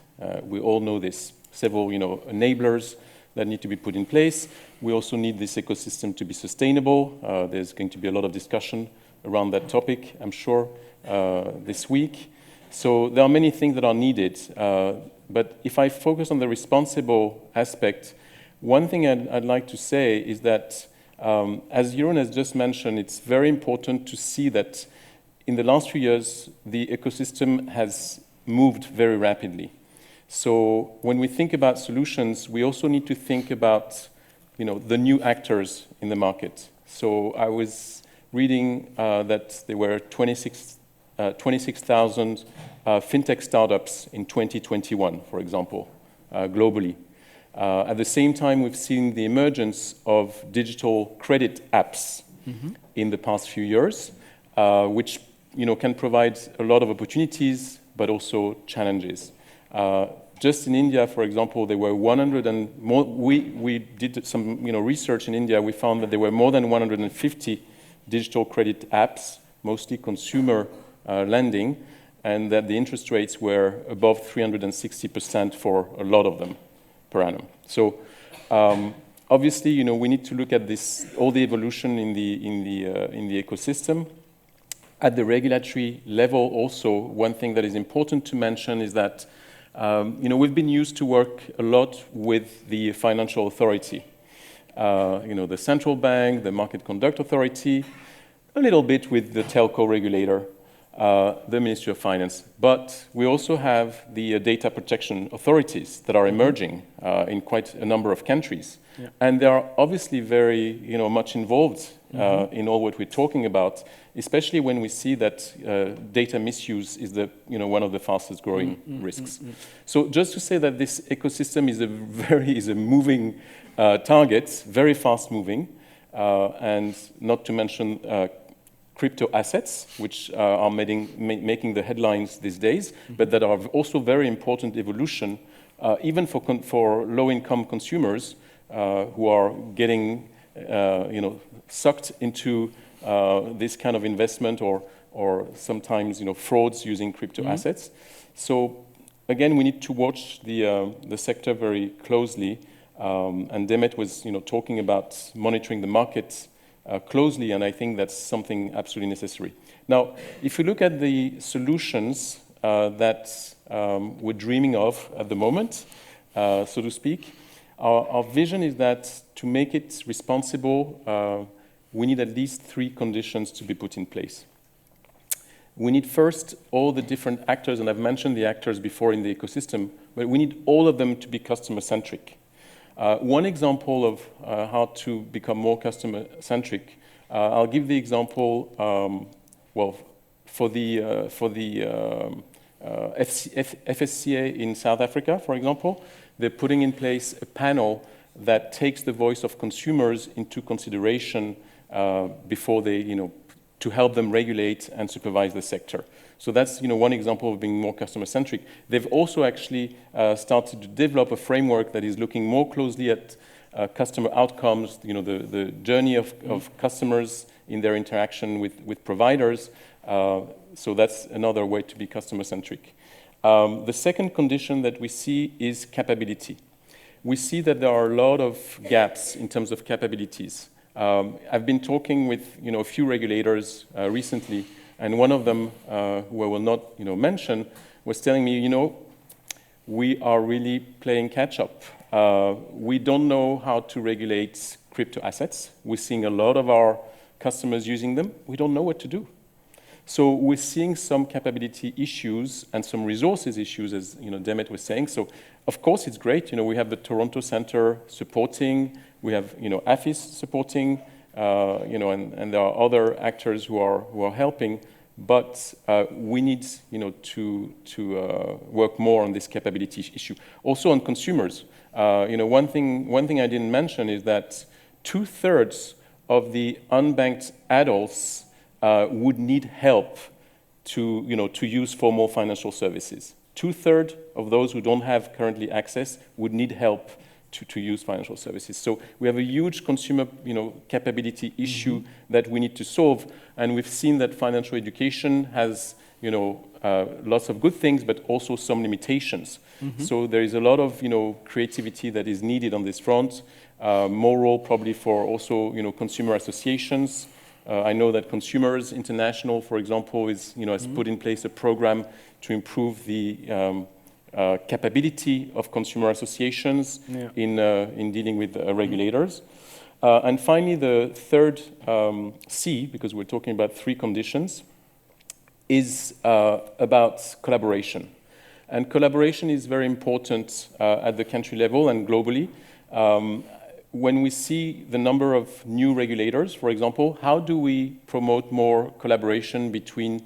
We all know this. Several, enablers that need to be put in place. We also need this ecosystem to be sustainable. There's going to be a lot of discussion around that topic, I'm sure, this week. So there are many things that are needed. But if I focus on the responsible aspect, one thing I'd like to say is that, as Jeroen has just mentioned, it's very important to see that in the last few years, the ecosystem has moved very rapidly. So when we think about solutions, we also need to think about, the new actors in the market. So I was reading that there were 26,000 fintech startups in 2021, for example, globally. At the same time, we've seen the emergence of digital credit apps in the past few years, which can provide a lot of opportunities, but also challenges. Just in India, for example, there were 100 and more. We did some research in India. We found that there were more than 150 digital credit apps, mostly consumer lending, and that the interest rates were above 360% for a lot of them per annum. So obviously, we need to look at this, all the evolution in the ecosystem. At the regulatory level, also, one thing that is important to mention is that we've been used to work a lot with the financial authority. The central bank, the market conduct authority, a little bit with the telco regulator, the Ministry of Finance. But we also have the data protection authorities that are emerging in quite a number of countries. Yeah. And they are obviously very much involved in all what we're talking about, especially when we see that data misuse is one of the fastest growing risks. So just to say that this ecosystem is a moving target, very fast moving, and not to mention crypto assets, which are making the headlines these days, but that are also very important evolution, even for low-income consumers who are getting sucked into this kind of investment or sometimes frauds using crypto assets. So again, we need to watch the sector very closely. And Demet was talking about monitoring the market closely, and I think that's something absolutely necessary. Now, if you look at the solutions that we're dreaming of at the moment, so to speak, our vision is that to make it responsible, we need at least 3 conditions to be put in place. We need first all the different actors, and I've mentioned the actors before in the ecosystem, but we need all of them to be customer-centric. One example of how to become more customer-centric, I'll give the example, for the FSCA in South Africa, for example, they're putting in place a panel that takes the voice of consumers into consideration before they, to help them regulate and supervise the sector. So that's, one example of being more customer-centric. They've also actually started to develop a framework that is looking more closely at customer outcomes, the journey of customers in their interaction with providers. So that's another way to be customer-centric. The second condition that we see is capability. We see that there are a lot of gaps in terms of capabilities. I've been talking with a few regulators recently, and one of them, who I will not mention, was telling me, we are really playing catch-up. We don't know how to regulate crypto assets. We're seeing a lot of our customers using them. We don't know what to do. So we're seeing some capability issues and some resources issues, as Demet was saying. So of course it's great. We have the Toronto Center supporting. We have AFIS supporting. And there are other actors who are helping. But we need to work more on this capability issue. Also on consumers. One thing I didn't mention is that 2/3 of the unbanked adults would need help to, to use for more financial services. 2/3 of those who don't have currently access would need help to use financial services. So we have a huge consumer, capability issue that we need to solve, and we've seen that financial education has, lots of good things, but also some limitations. So there is a lot of, creativity that is needed on this front. More role probably for also, consumer associations. I know that Consumers International, for example, has put in place a program to improve the capability of consumer associations in dealing with regulators. And finally, the third C, because we're talking about 3 conditions, is about collaboration. And collaboration is very important at the country level and globally. When we see the number of new regulators, for example, how do we promote more collaboration between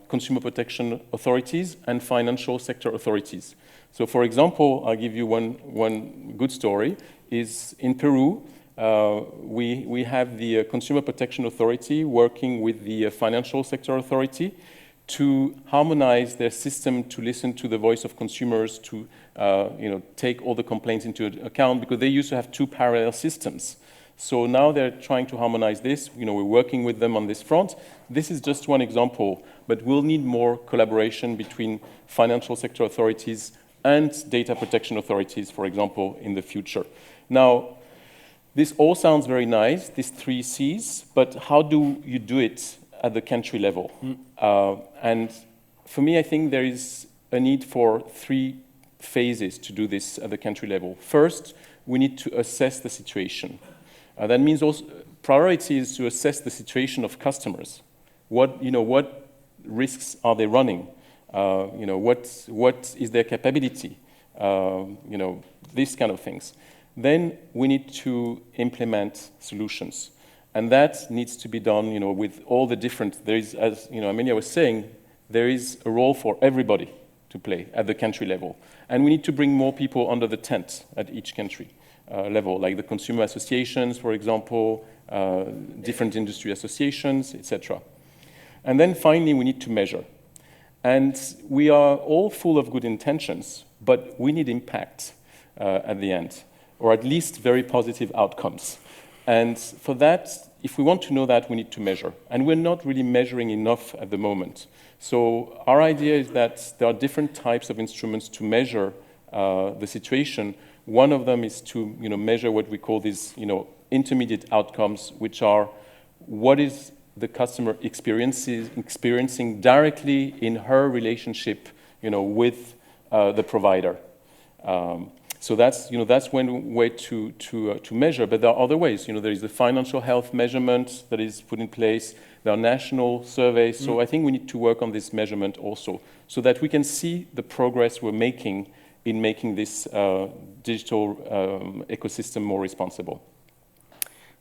consumer protection authorities and financial sector authorities? So for example, I'll give you one good story, is in Peru, we have the Consumer Protection Authority working with the Financial Sector Authority to harmonize their system to listen to the voice of consumers, to take all the complaints into account, because they used to have 2 parallel systems. So now they're trying to harmonize this. We're working with them on this front. This is just one example, but we'll need more collaboration between financial sector authorities and data protection authorities, for example, in the future. Now, this all sounds very nice, these 3 Cs, but how do you do it at the country level? And for me, I think there is a need for 3 phases to do this at the country level. First, we need to assess the situation. That means also priority is to assess the situation of customers. What risks are they running? What is their capability? These kind of things. Then we need to implement solutions. And that needs to be done, with all the different, there is, as Amelia was saying, there is a role for everybody to play at the country level. And we need to bring more people under the tent at each country level, like the consumer associations, for example, different industry associations, etc. And then finally, we need to measure. And we are all full of good intentions, but we need impact at the end, or at least very positive outcomes. And for that, if we want to know that, we need to measure. And we're not really measuring enough at the moment. So our idea is that there are different types of instruments to measure the situation. One of them is to measure what we call these intermediate outcomes, which are what is the customer experiencing directly in her relationship with the provider. So that's one way to measure, but there are other ways. There is the financial health measurement that is put in place. There are national surveys. So I think we need to work on this measurement also, so that we can see the progress we're making in making this digital ecosystem more responsible.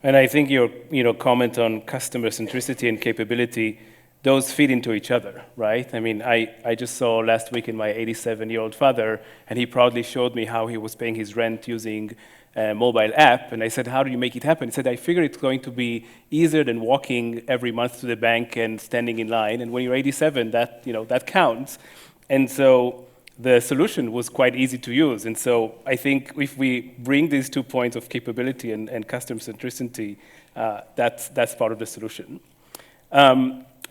And I think your comment on customer centricity and capability, those feed into each other, right? I mean, I just saw last week in my 87-year-old father, and he proudly showed me how he was paying his rent using a mobile app. And I said, how do you make it happen? He said, I figure it's going to be easier than walking every month to the bank and standing in line. And when you're 87, that counts. And so the solution was quite easy to use. And so I think if we bring these 2 points of capability and customer centricity, that's part of the solution.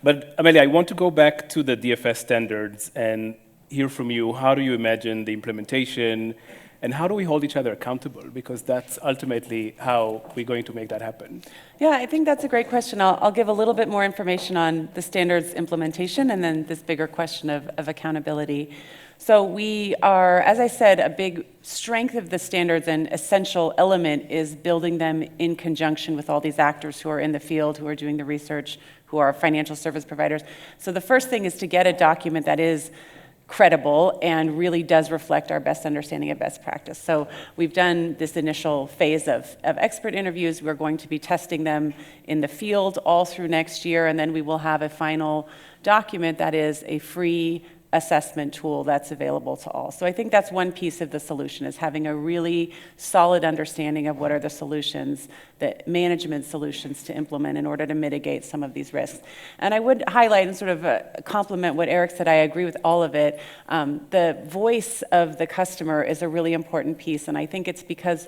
But Amelia, I want to go back to the DFS standards and hear from you. How do you imagine the implementation, and how do we hold each other accountable? Because that's ultimately how we're going to make that happen. Yeah, I think that's a great question. I'll give a little bit more information on the standards implementation and then this bigger question of accountability. So we are, as I said, a big strength of the standards and essential element is building them in conjunction with all these actors who are in the field, who are doing the research, who are financial service providers. So the first thing is to get a document that is credible and really does reflect our best understanding of best practice. So we've done this initial phase of expert interviews. We're going to be testing them in the field all through next year, and then we will have a final document that is a free assessment tool that's available to all. So I think that's one piece of the solution, is having a really solid understanding of what are the solutions, the management solutions to implement in order to mitigate some of these risks. And I would highlight and sort of complement what Eric said. I agree with all of it. The voice of the customer is a really important piece, and I think it's because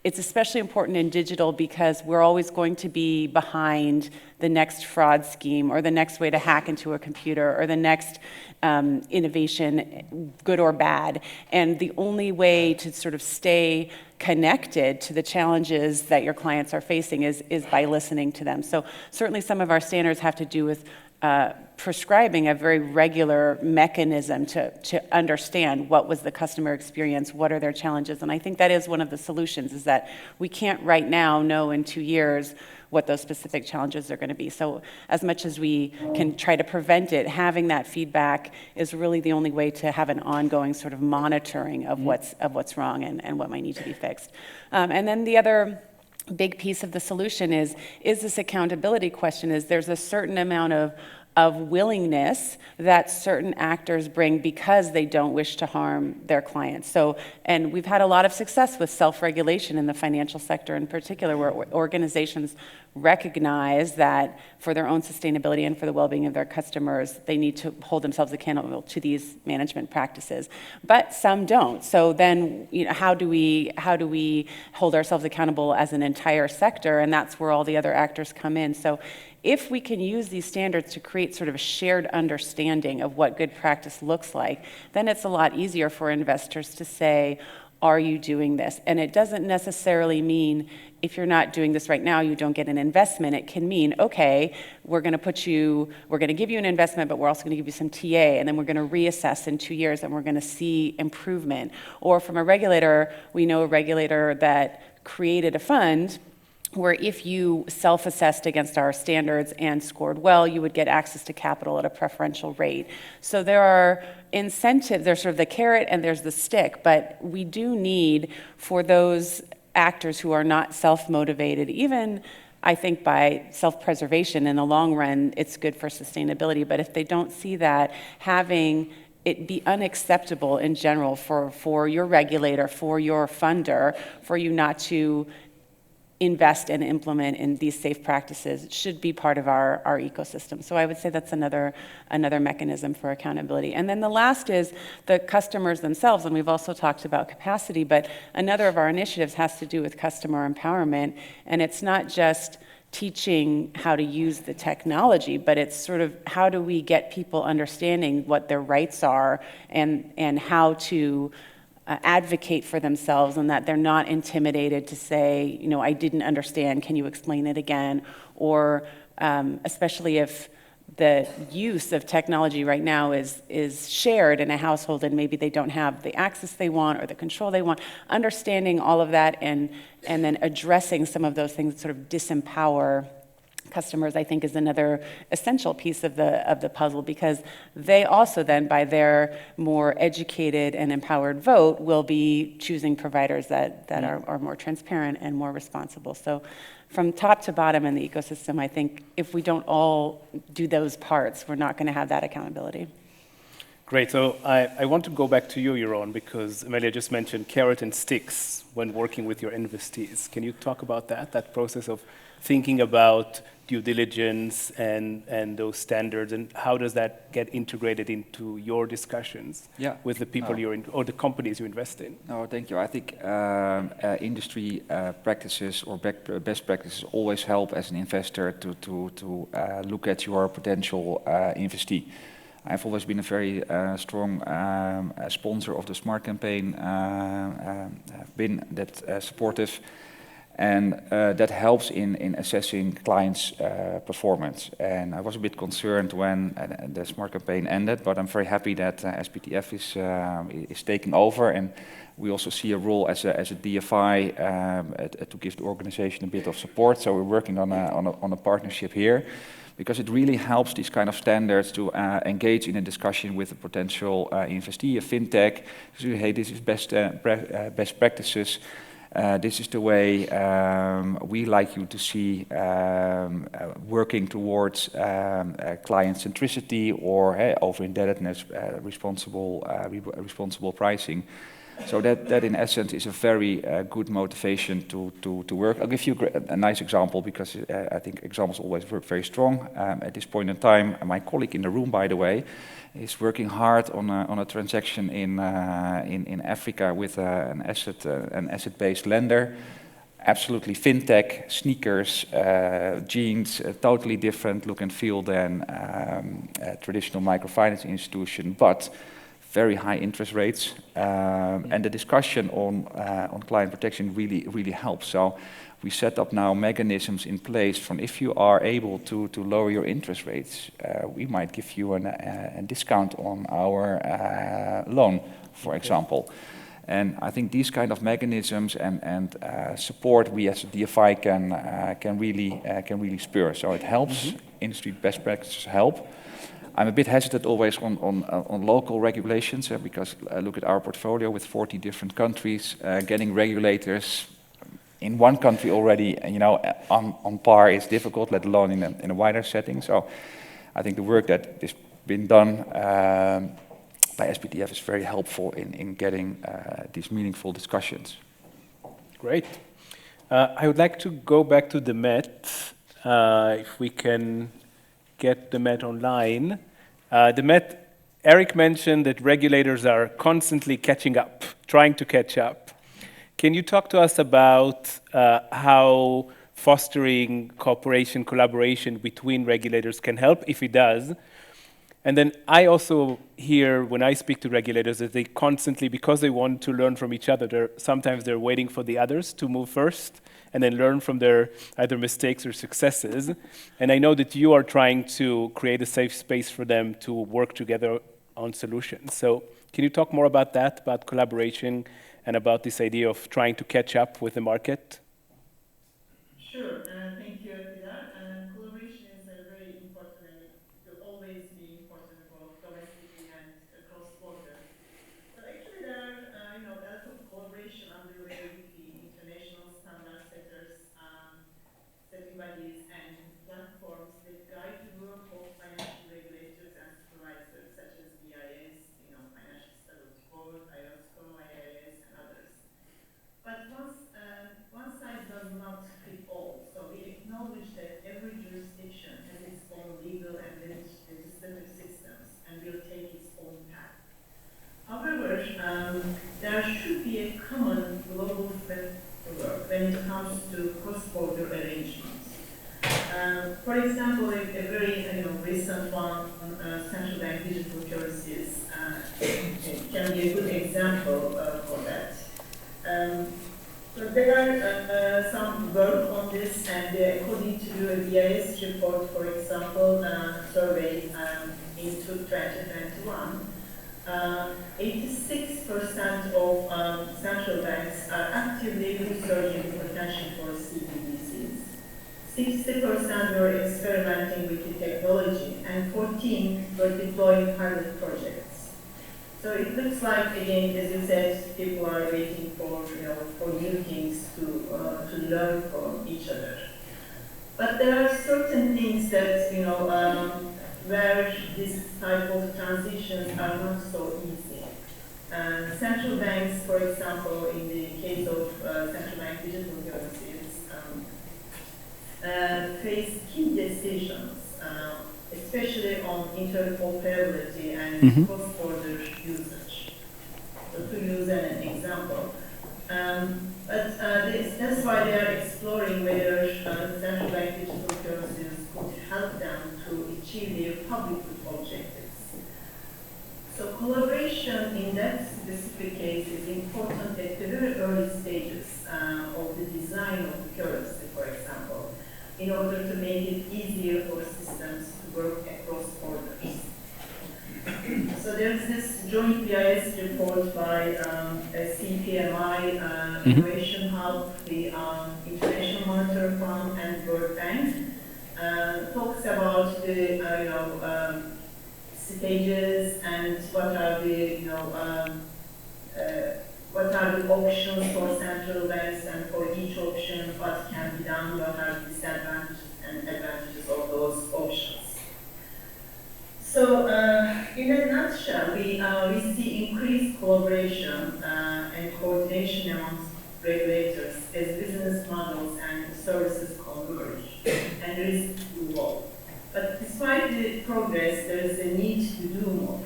it's especially important in digital because we're always going to be behind the next fraud scheme or the next way to hack into a computer or the next innovation, good or bad. And the only way to sort of stay connected to the challenges that your clients are facing is by listening to them. So certainly some of our standards have to do with prescribing a very regular mechanism to understand what was the customer experience, what are their challenges. And I think that is one of the solutions, is that we can't right now know in 2 years what those specific challenges are going to be. So as much as we can try to prevent it, having that feedback is really the only way to have an ongoing sort of monitoring of what's wrong and what might need to be fixed. And then the other big piece of the solution is this accountability question. Is there's a certain amount of willingness that certain actors bring because they don't wish to harm their clients. So, and we've had a lot of success with self-regulation in the financial sector in particular, where organizations recognize that for their own sustainability and for the well-being of their customers, they need to hold themselves accountable to these management practices. But some don't. So then, how do we hold ourselves accountable as an entire sector? And that's where all the other actors come in. So if we can use these standards to create sort of a shared understanding of what good practice looks like, then it's a lot easier for investors to say, are you doing this? And it doesn't necessarily mean if you're not doing this right now, you don't get an investment. It can mean, okay, we're going to give you an investment, but we're also going to give you some TA, and then we're going to reassess in 2 years, and we're going to see improvement. Or from a regulator, we know a regulator that created a fund where if you self-assessed against our standards and scored well, you would get access to capital at a preferential rate. So there are incentives, there's sort of the carrot and there's the stick, but we do need for those actors who are not self-motivated, even I think by self-preservation in the long run, it's good for sustainability, but if they don't see that, having it be unacceptable in general for your regulator, for your funder, for you not to invest and implement in these safe practices should be part of our ecosystem. So I would say that's another mechanism for accountability. And then the last is the customers themselves, and we've also talked about capacity, but another of our initiatives has to do with customer empowerment, and it's not just teaching how to use the technology, but it's sort of how do we get people understanding what their rights are and how to advocate for themselves, and that they're not intimidated to say, I didn't understand, can you explain it again? Or especially if the use of technology right now is shared in a household and maybe they don't have the access they want or the control they want, understanding all of that and then addressing some of those things that sort of disempower customers, I think, is another essential piece of the puzzle, because they also then, by their more educated and empowered vote, will be choosing providers that are more transparent and more responsible. So from top to bottom in the ecosystem, I think if we don't all do those parts, we're not going to have that accountability. Great. So I want to go back to you, Jeroen, because Amelia just mentioned carrot and sticks when working with your investees. Can you talk about that process of thinking about due diligence and those standards, and how does that get integrated into your discussions with the people you're in, or the companies you invest in? No, thank you. I think industry practices or best practices always help as an investor to look at your potential investee. I've always been a very strong sponsor of the SMART campaign, I've been that supportive. And that helps in assessing clients' performance. And I was a bit concerned when the SMART campaign ended, but I'm very happy that SPTF is taking over, and we also see a role as a DFI to give the organization a bit of support. So we're working on a partnership here, because it really helps these kind of standards to engage in a discussion with a potential investee, a fintech, to say, hey, this is best practices. This is the way we like you to see working towards client centricity or over-indebtedness, responsible pricing. So that in essence is a very good motivation to work. I'll give you a nice example because I think examples always work very strong. At this point in time, my colleague in the room, by the way, is working hard on a transaction in Africa with an asset-based lender. Absolutely fintech, sneakers, jeans, totally different look and feel than a traditional microfinance institution, but very high interest rates, and the discussion on client protection really helps. So we set up now mechanisms in place from if you are able to lower your interest rates, we might give you a discount on our loan, for example. And I think these kind of mechanisms and support we as a DFI can really spur. So it helps. Industry best practices help. I'm a bit hesitant always on local regulations because look at our portfolio with 40 different countries. Getting regulators in one country already, on par is difficult, let alone in a wider setting. So I think the work that has been done by SPTF is very helpful in getting these meaningful discussions. Great. I would like to go back to Demet, if we can get Demet online. Demet, Eric mentioned that regulators are constantly catching up, trying to catch up. Can you talk to us about how fostering cooperation, collaboration between regulators can help, if it does? And then I also hear, when I speak to regulators, that they constantly, because they want to learn from each other, sometimes they're waiting for the others to move first and then learn from their either mistakes or successes. And I know that you are trying to create a safe space for them to work together on solutions. So can you talk more about that, about collaboration and about this idea of trying to catch up with the market? Sure, thank you, Tidhar. Collaboration is very important and it will always be important both domestically and cross-border. But actually there are, a lot of collaboration underway with the international standard setters, setting bodies and platforms that guide the work of financial regulators and supervisors, such as BIS, Financial Stability Board, IOSCO, IIS, and others. But one size does not fit all, so we acknowledge that every jurisdiction has its own legal and legislative systems and will take its own path. However, there should be a common global framework when it comes to cross-border arrangements. For example, a very recent one, central bank digital currencies, can be a good example for that. So there are some work on this, and according to a BIS report, for example, survey in 2021, 86% of central banks are actively researching the potential for CBDCs. 60% were experimenting with the technology, and 14 were deploying pilot projects. So it looks like, again, as you said, people are waiting for new things to learn from each other. But there are certain things that where this type of transitions are not so easy. Central banks, for example, in the case of central bank digital currencies, face key decisions, especially on interoperability and cross-border usage. So to use an example. But that's why they are exploring whether central bank digital currencies could help them to achieve their public good objectives. So collaboration in that specific case is important at the very early stages of the design of the currency, for example, in order to make it easier for systems to work across borders. So there's this joint BIS report by CPMI, Innovation Hub, the International Monetary Fund, and World Bank. Talks about the stages and what What are the options for central banks, and for each option, what can be done? What are the disadvantages and advantages of those options? So, in a nutshell, we see increased collaboration and coordination amongst regulators as business models and services converge and risks evolve. But despite the progress, there is a need to do more,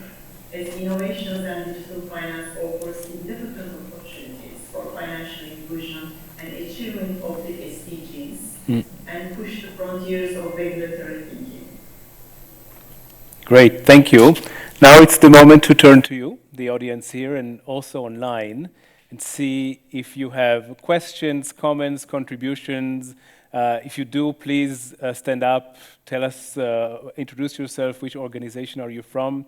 as innovations and digital finance offer significant opportunities for financial inclusion and achievement of the SDGs and push the frontiers of regulatory thinking. Great, thank you. Now it's the moment to turn to you, the audience here and also online, and see if you have questions, comments, contributions. If you do, please stand up, tell us, introduce yourself, which organization are you from,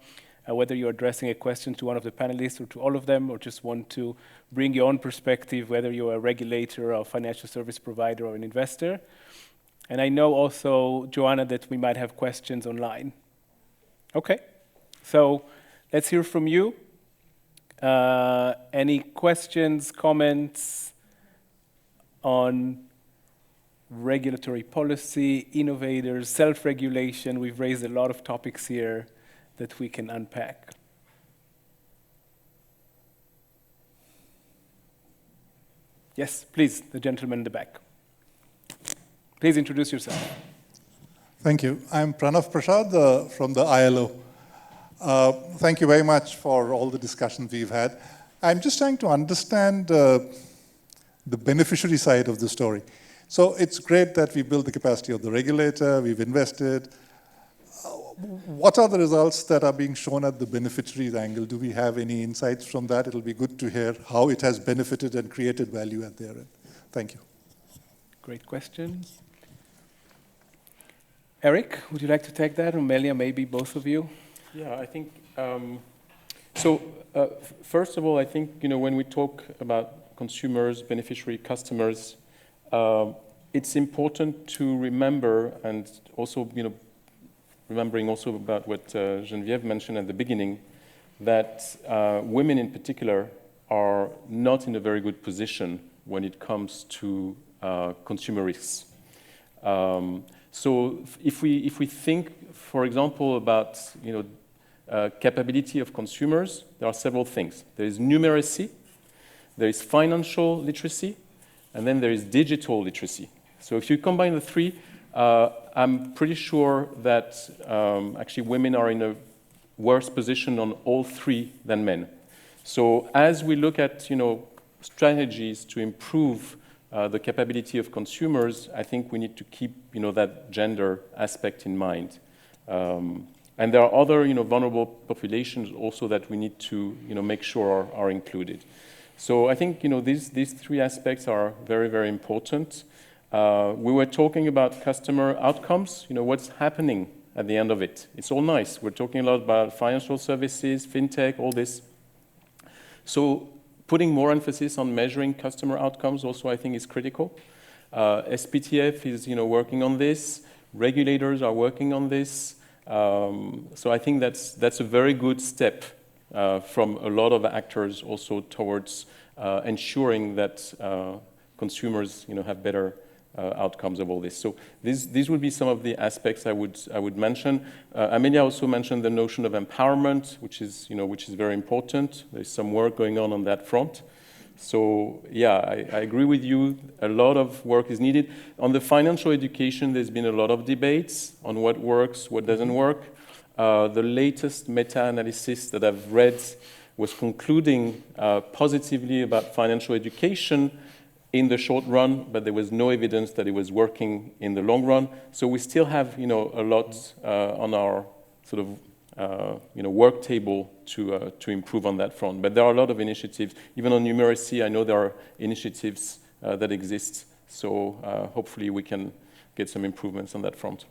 whether you're addressing a question to one of the panelists or to all of them, or just want to bring your own perspective, whether you're a regulator or a financial service provider or an investor. And I know also, Joanna, that we might have questions online. Okay, so let's hear from you. Any questions, comments on regulatory policy, innovators, self-regulation? We've raised a lot of topics here that we can unpack. Yes, please, the gentleman in the back. Please introduce yourself. Thank you. I'm Pranav Prasad from the ILO. Thank you very much for all the discussions we've had. I'm just trying to understand the beneficiary side of the story. So it's great that we built the capacity of the regulator, we've invested. What are the results that are being shown at the beneficiaries angle? Do we have any insights from that? It'll be good to hear how it has benefited and created value at their end. Thank you. Great question. Eric, would you like to take that? Or Amelia, maybe both of you? Yeah, I think, first of all, I think, when we talk about consumers, beneficiary customers, it's important to remember, and also, remembering also about what Geneviève mentioned at the beginning, that women in particular are not in a very good position when it comes to consumer risks. So if we think, for example, about capability of consumers, there are several things. There is numeracy, there is financial literacy, and then there is digital literacy. So if you combine the three, I'm pretty sure that actually women are in a worse position on all three than men. So as we look at strategies to improve the capability of consumers, I think we need to keep that gender aspect in mind. And there are other vulnerable populations also that we need to make sure are included. So I think these three aspects are very, very important. We were talking about customer outcomes, what's happening at the end of it. It's all nice. We're talking a lot about financial services, fintech, all this. So putting more emphasis on measuring customer outcomes also, I think, is critical. SPTF is working on this. Regulators are working on this. So I think that's a very good step from a lot of actors also towards ensuring that consumers have better outcomes of all this. So these would be some of the aspects I would mention. Amelia also mentioned the notion of empowerment, which is very important. There's some work going on that front. So yeah, I agree with you. A lot of work is needed. On the financial education, there's been a lot of debates on what works, what doesn't work. The latest meta-analysis that I've read was concluding positively about financial education in the short run, but there was no evidence that it was working in the long run. So we still have a lot on our sort of work table to improve on that front. But there are a lot of initiatives. Even on numeracy, I know there are initiatives that exist. So hopefully we can get some improvements on that front.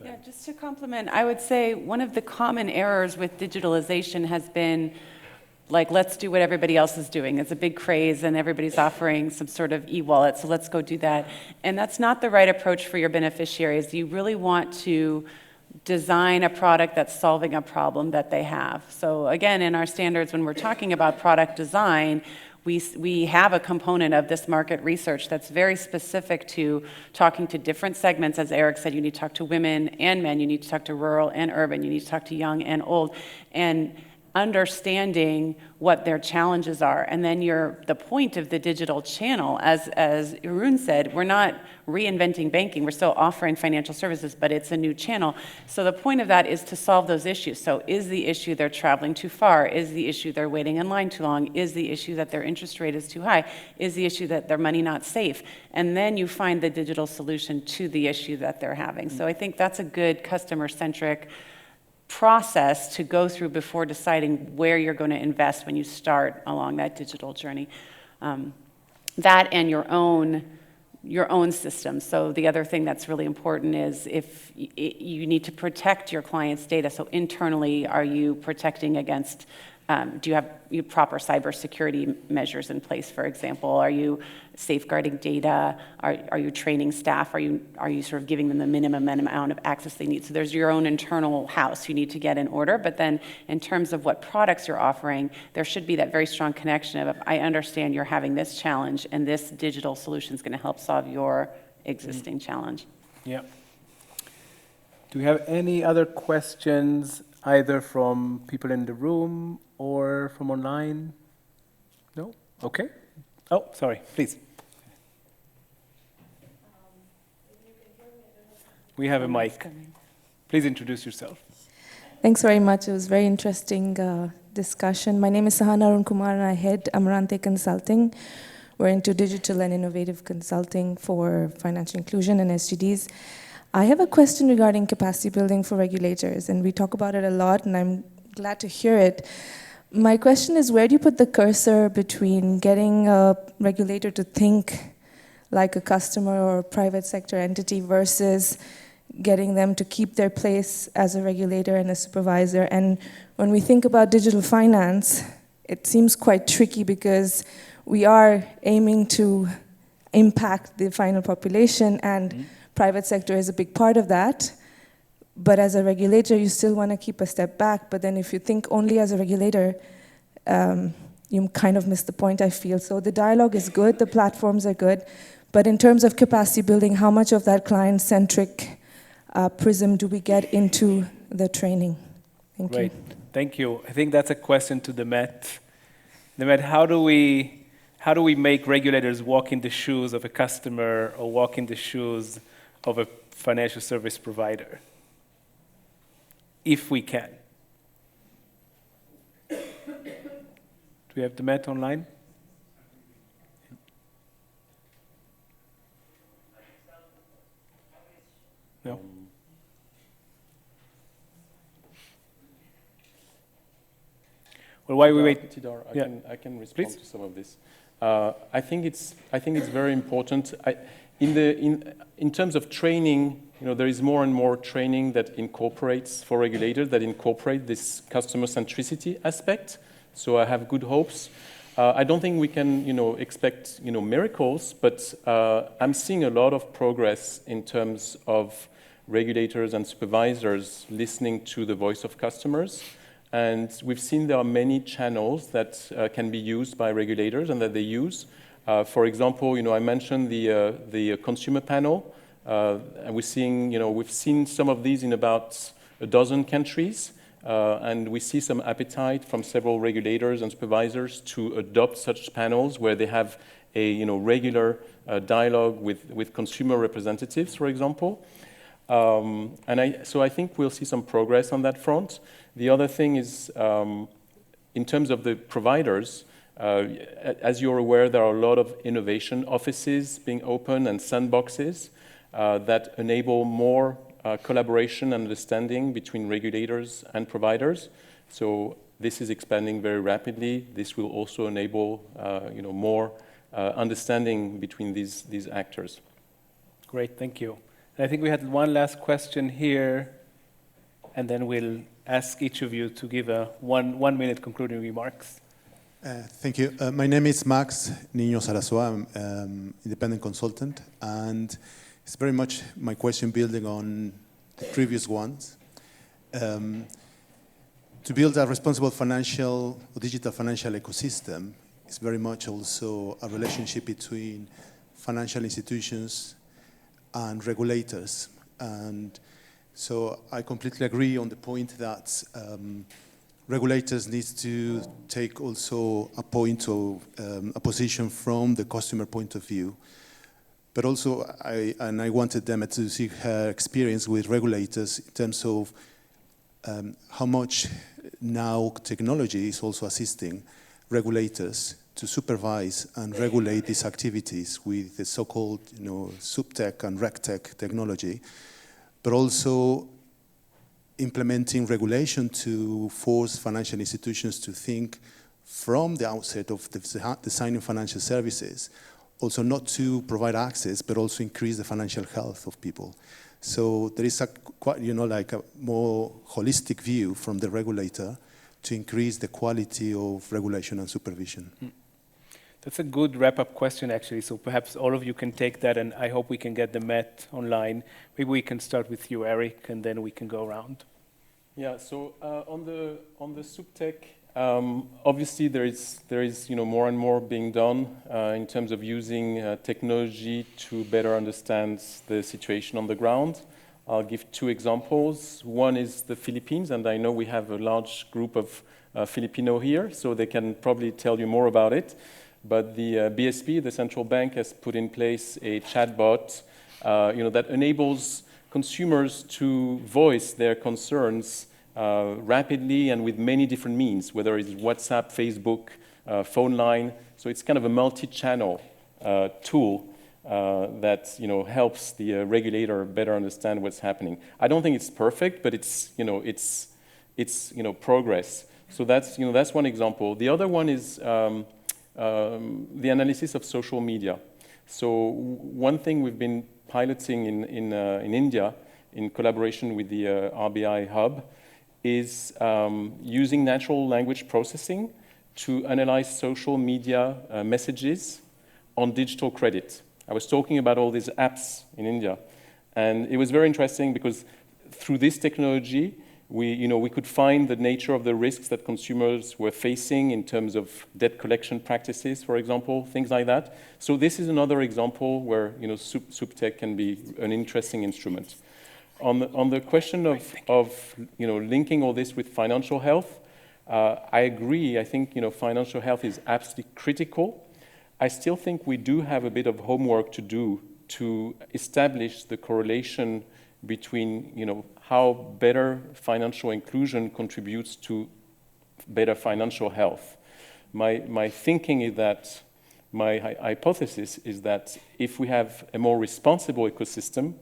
Yeah, just to complement, I would say one of the common errors with digitalization has been like, let's do what everybody else is doing. It's a big craze and everybody's offering some sort of e-wallet, so let's go do that. And that's not the right approach for your beneficiaries. You really want to design a product that's solving a problem that they have. So again, in our standards, when we're talking about product design, we have a component of this market research that's very specific to talking to different segments. As Eric said, you need to talk to women and men, you need to talk to rural and urban, you need to talk to young and old, and understanding what their challenges are. And then the point of the digital channel, as Jeroen said, we're not reinventing banking, we're still offering financial services, but it's a new channel. So the point of that is to solve those issues. So is the issue they're traveling too far? Is the issue they're waiting in line too long? Is the issue that their interest rate is too high? Is the issue that their money not safe? And then you find the digital solution to the issue that they're having. So I think that's a good customer-centric process to go through before deciding where you're going to invest when you start along that digital journey. That and your own system. So the other thing that's really important is if you need to protect your client's data. So internally, are you protecting against, do you have proper cybersecurity measures in place, for example? Are you safeguarding data? Are you training staff? Are you sort of giving them the minimum amount of access they need? So there's your own internal house you need to get in order. But then in terms of what products you're offering, there should be that very strong connection of, I understand you're having this challenge and this digital solution is going to help solve your existing challenge. Yeah. Do we have any other questions, either from people in the room or from online? No? Okay. Oh, sorry, please. We have a mic. Please introduce yourself. Thanks very much. It was a very interesting discussion. My name is Sahana Arun Kumar and I head Amarante Consulting. We're into digital and innovative consulting for financial inclusion and SDGs. I have a question regarding capacity building for regulators, and we talk about it a lot, and I'm glad to hear it. My question is, where do you put the cursor between getting a regulator to think like a customer or a private sector entity versus getting them to keep their place as a regulator and a supervisor? And when we think about digital finance, it seems quite tricky because we are aiming to impact the final population, and private sector is a big part of that. But as a regulator, you still want to keep a step back. But then if you think only as a regulator, you kind of miss the point, I feel. So the dialogue is good, the platforms are good. But in terms of capacity building, how much of that client-centric prism do we get into the training? Thank you. Thank you. I think that's a question to Demet. Demet, how do we make regulators walk in the shoes of a customer or walk in the shoes of a financial service provider? If we can. Do we have Demet online? No. Well, while we wait, Tidhar, yeah. I can respond to some of this. I think it's very important. In terms of training, there is more and more training that incorporates for regulators that incorporate this customer centricity aspect. So I have good hopes. I don't think we can, expect, miracles, but I'm seeing a lot of progress in terms of regulators and supervisors listening to the voice of customers. And we've seen there are many channels that can be used by regulators and that they use. For example, I mentioned the consumer panel. And we've seen some of these in about a dozen countries. And we see some appetite from several regulators and supervisors to adopt such panels where they have a regular dialogue with consumer representatives, for example. So I think we'll see some progress on that front. The other thing is, in terms of the providers, as you're aware, there are a lot of innovation offices being opened and sandboxes that enable more collaboration and understanding between regulators and providers. So this is expanding very rapidly. This will also enable more understanding between these actors. Great, thank you. And I think we had one last question here, and then we'll ask each of you to give a one-minute concluding remarks. Thank you. My name is Max Niño Sarasua. I'm independent consultant, and it's very much my question building on the previous ones. to build a responsible financial or digital financial ecosystem is very much also a relationship between financial institutions and regulators. And so I completely agree on the point that regulators need to take also a position from the customer point of view. But also, I wanted Demet to see her experience with regulators in terms of how much now technology is also assisting regulators to supervise and regulate these activities with the so-called subtech and regtech technology, but also implementing regulation to force financial institutions to think from the outset of designing financial services, also not to provide access, but also increase the financial health of people. So there is a quite, like a more holistic view from the regulator to increase the quality of regulation and supervision. That's a good wrap-up question, actually. So perhaps all of you can take that, and I hope we can get Demet online. Maybe we can start with you, Eric, and then we can go around. Yeah. So on the subtech, obviously there is more and more being done in terms of using technology to better understand the situation on the ground. I'll give two examples. One is the Philippines, and I know we have a large group of Filipino here, so they can probably tell you more about it. But the BSP, the central bank, has put in place a chatbot, that enables consumers to voice their concerns rapidly and with many different means, whether it's WhatsApp, Facebook, phone line. So it's kind of a multi-channel tool that helps the regulator better understand what's happening. I don't think it's perfect, but it's progress. So that's one example. The other one is the analysis of social media. So one thing we've been piloting in India in collaboration with the RBI hub is using natural language processing to analyze social media messages on digital credit. I was talking about all these apps in India, and it was very interesting because through this technology, we could find the nature of the risks that consumers were facing in terms of debt collection practices, for example, things like that. So this is another example where subtech can be an interesting instrument. On the question of linking all this with financial health, I agree. I think financial health is absolutely critical. I still think we do have a bit of homework to do to establish the correlation between how better financial inclusion contributes to better financial health. My thinking is that, my hypothesis is that if we have a more responsible ecosystem,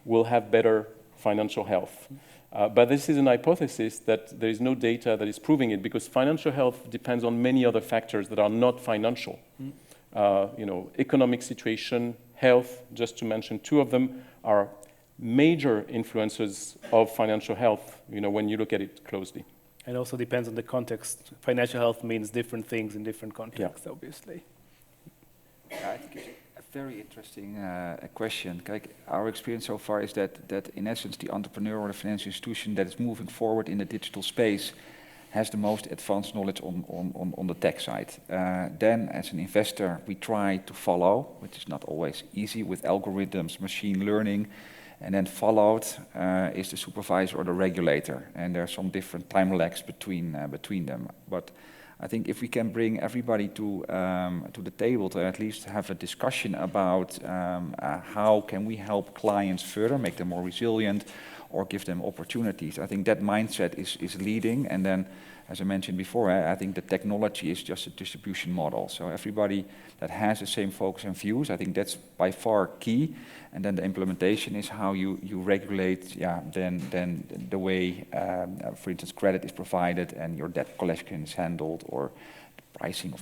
we'll have better financial health. But this is an hypothesis that there is no data that is proving it, because financial health depends on many other factors that are not financial. Economic situation, health, just to mention two of them, are major influences of financial health, when you look at it closely. And also depends on the context. Financial health means different things in different contexts, obviously. I think it's a very interesting question. Our experience so far is that in essence, the entrepreneur or the financial institution that is moving forward in the digital space has the most advanced knowledge on the tech side. Then, as an investor, we try to follow, which is not always easy with algorithms, machine learning, and then followed is the supervisor or the regulator, and there are some different time lags between them. But I think if we can bring everybody to the table to at least have a discussion about how can we help clients further, make them more resilient, or give them opportunities. I think that mindset is leading, and then, as I mentioned before, I think the technology is just a distribution model. So everybody that has the same focus and views, I think that's by far key. And then the implementation is how you regulate, then the way, for instance, credit is provided and your debt collection is handled, or pricing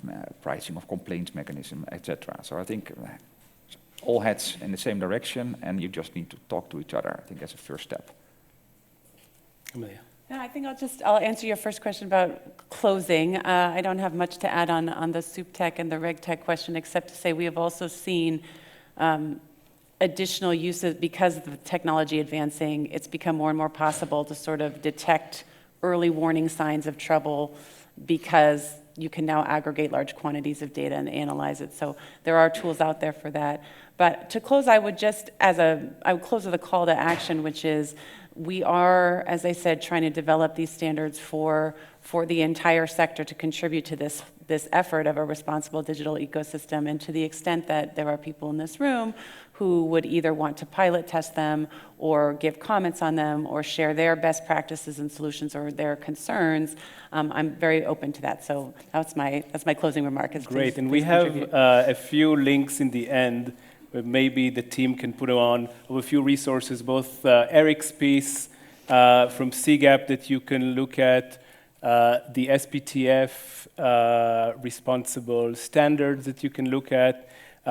of complaints mechanism, etc. So I think all heads in the same direction, and you just need to talk to each other. I think that's a first step. Amelia. No, I think I'll answer your first question about closing. I don't have much to add on the SupTech and the RegTech question, except to say we have also seen additional uses, because of the technology advancing, it's become more and more possible to sort of detect early warning signs of trouble because you can now aggregate large quantities of data and analyze it. So there are tools out there for that. But to close, I would close with a call to action, which is we are, as I said, trying to develop these standards for the entire sector to contribute to this effort of a responsible digital ecosystem. And to the extent that there are people in this room who would either want to pilot test them or give comments on them or share their best practices and solutions or their concerns, I'm very open to that. So that's my closing remark. Great, and we have a few links in the end where maybe the team can put on of a few resources, both Eric's piece from CGAP that you can look at, the SPTF responsible standards that you can look at.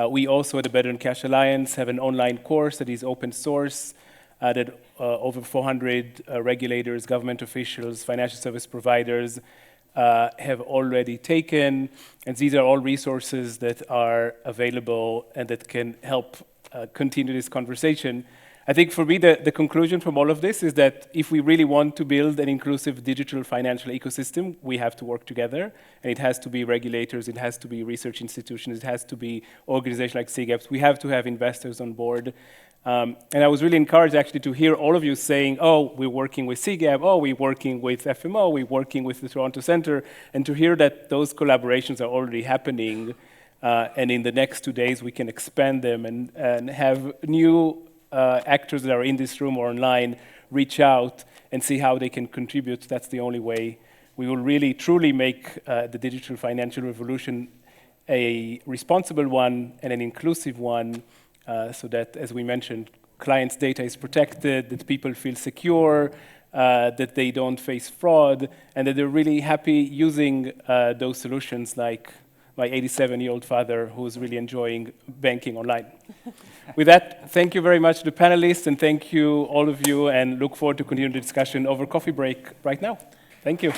We also at the Better Than Cash Alliance have an online course that is open source that over 400 regulators, government officials, financial service providers have already taken. And these are all resources that are available and that can help continue this conversation. I think for me, the conclusion from all of this is that if we really want to build an inclusive digital financial ecosystem, we have to work together. And it has to be regulators, it has to be research institutions, it has to be organizations like CGAPs. We have to have investors on board. And I was really encouraged actually to hear all of you saying, oh, we're working with CGAP, oh, we're working with FMO, we're working with the Toronto Centre, and to hear that those collaborations are already happening, and in the next 2 days we can expand them and have new actors that are in this room or online reach out and see how they can contribute. That's the only way we will really truly make the digital financial revolution a responsible one and an inclusive one, so that, as we mentioned, clients' data is protected, that people feel secure, that they don't face fraud, and that they're really happy using those solutions, like my 87-year-old father who's really enjoying banking online. With that, thank you very much to the panelists, and thank you all of you, and look forward to continuing the discussion over coffee break right now. Thank you.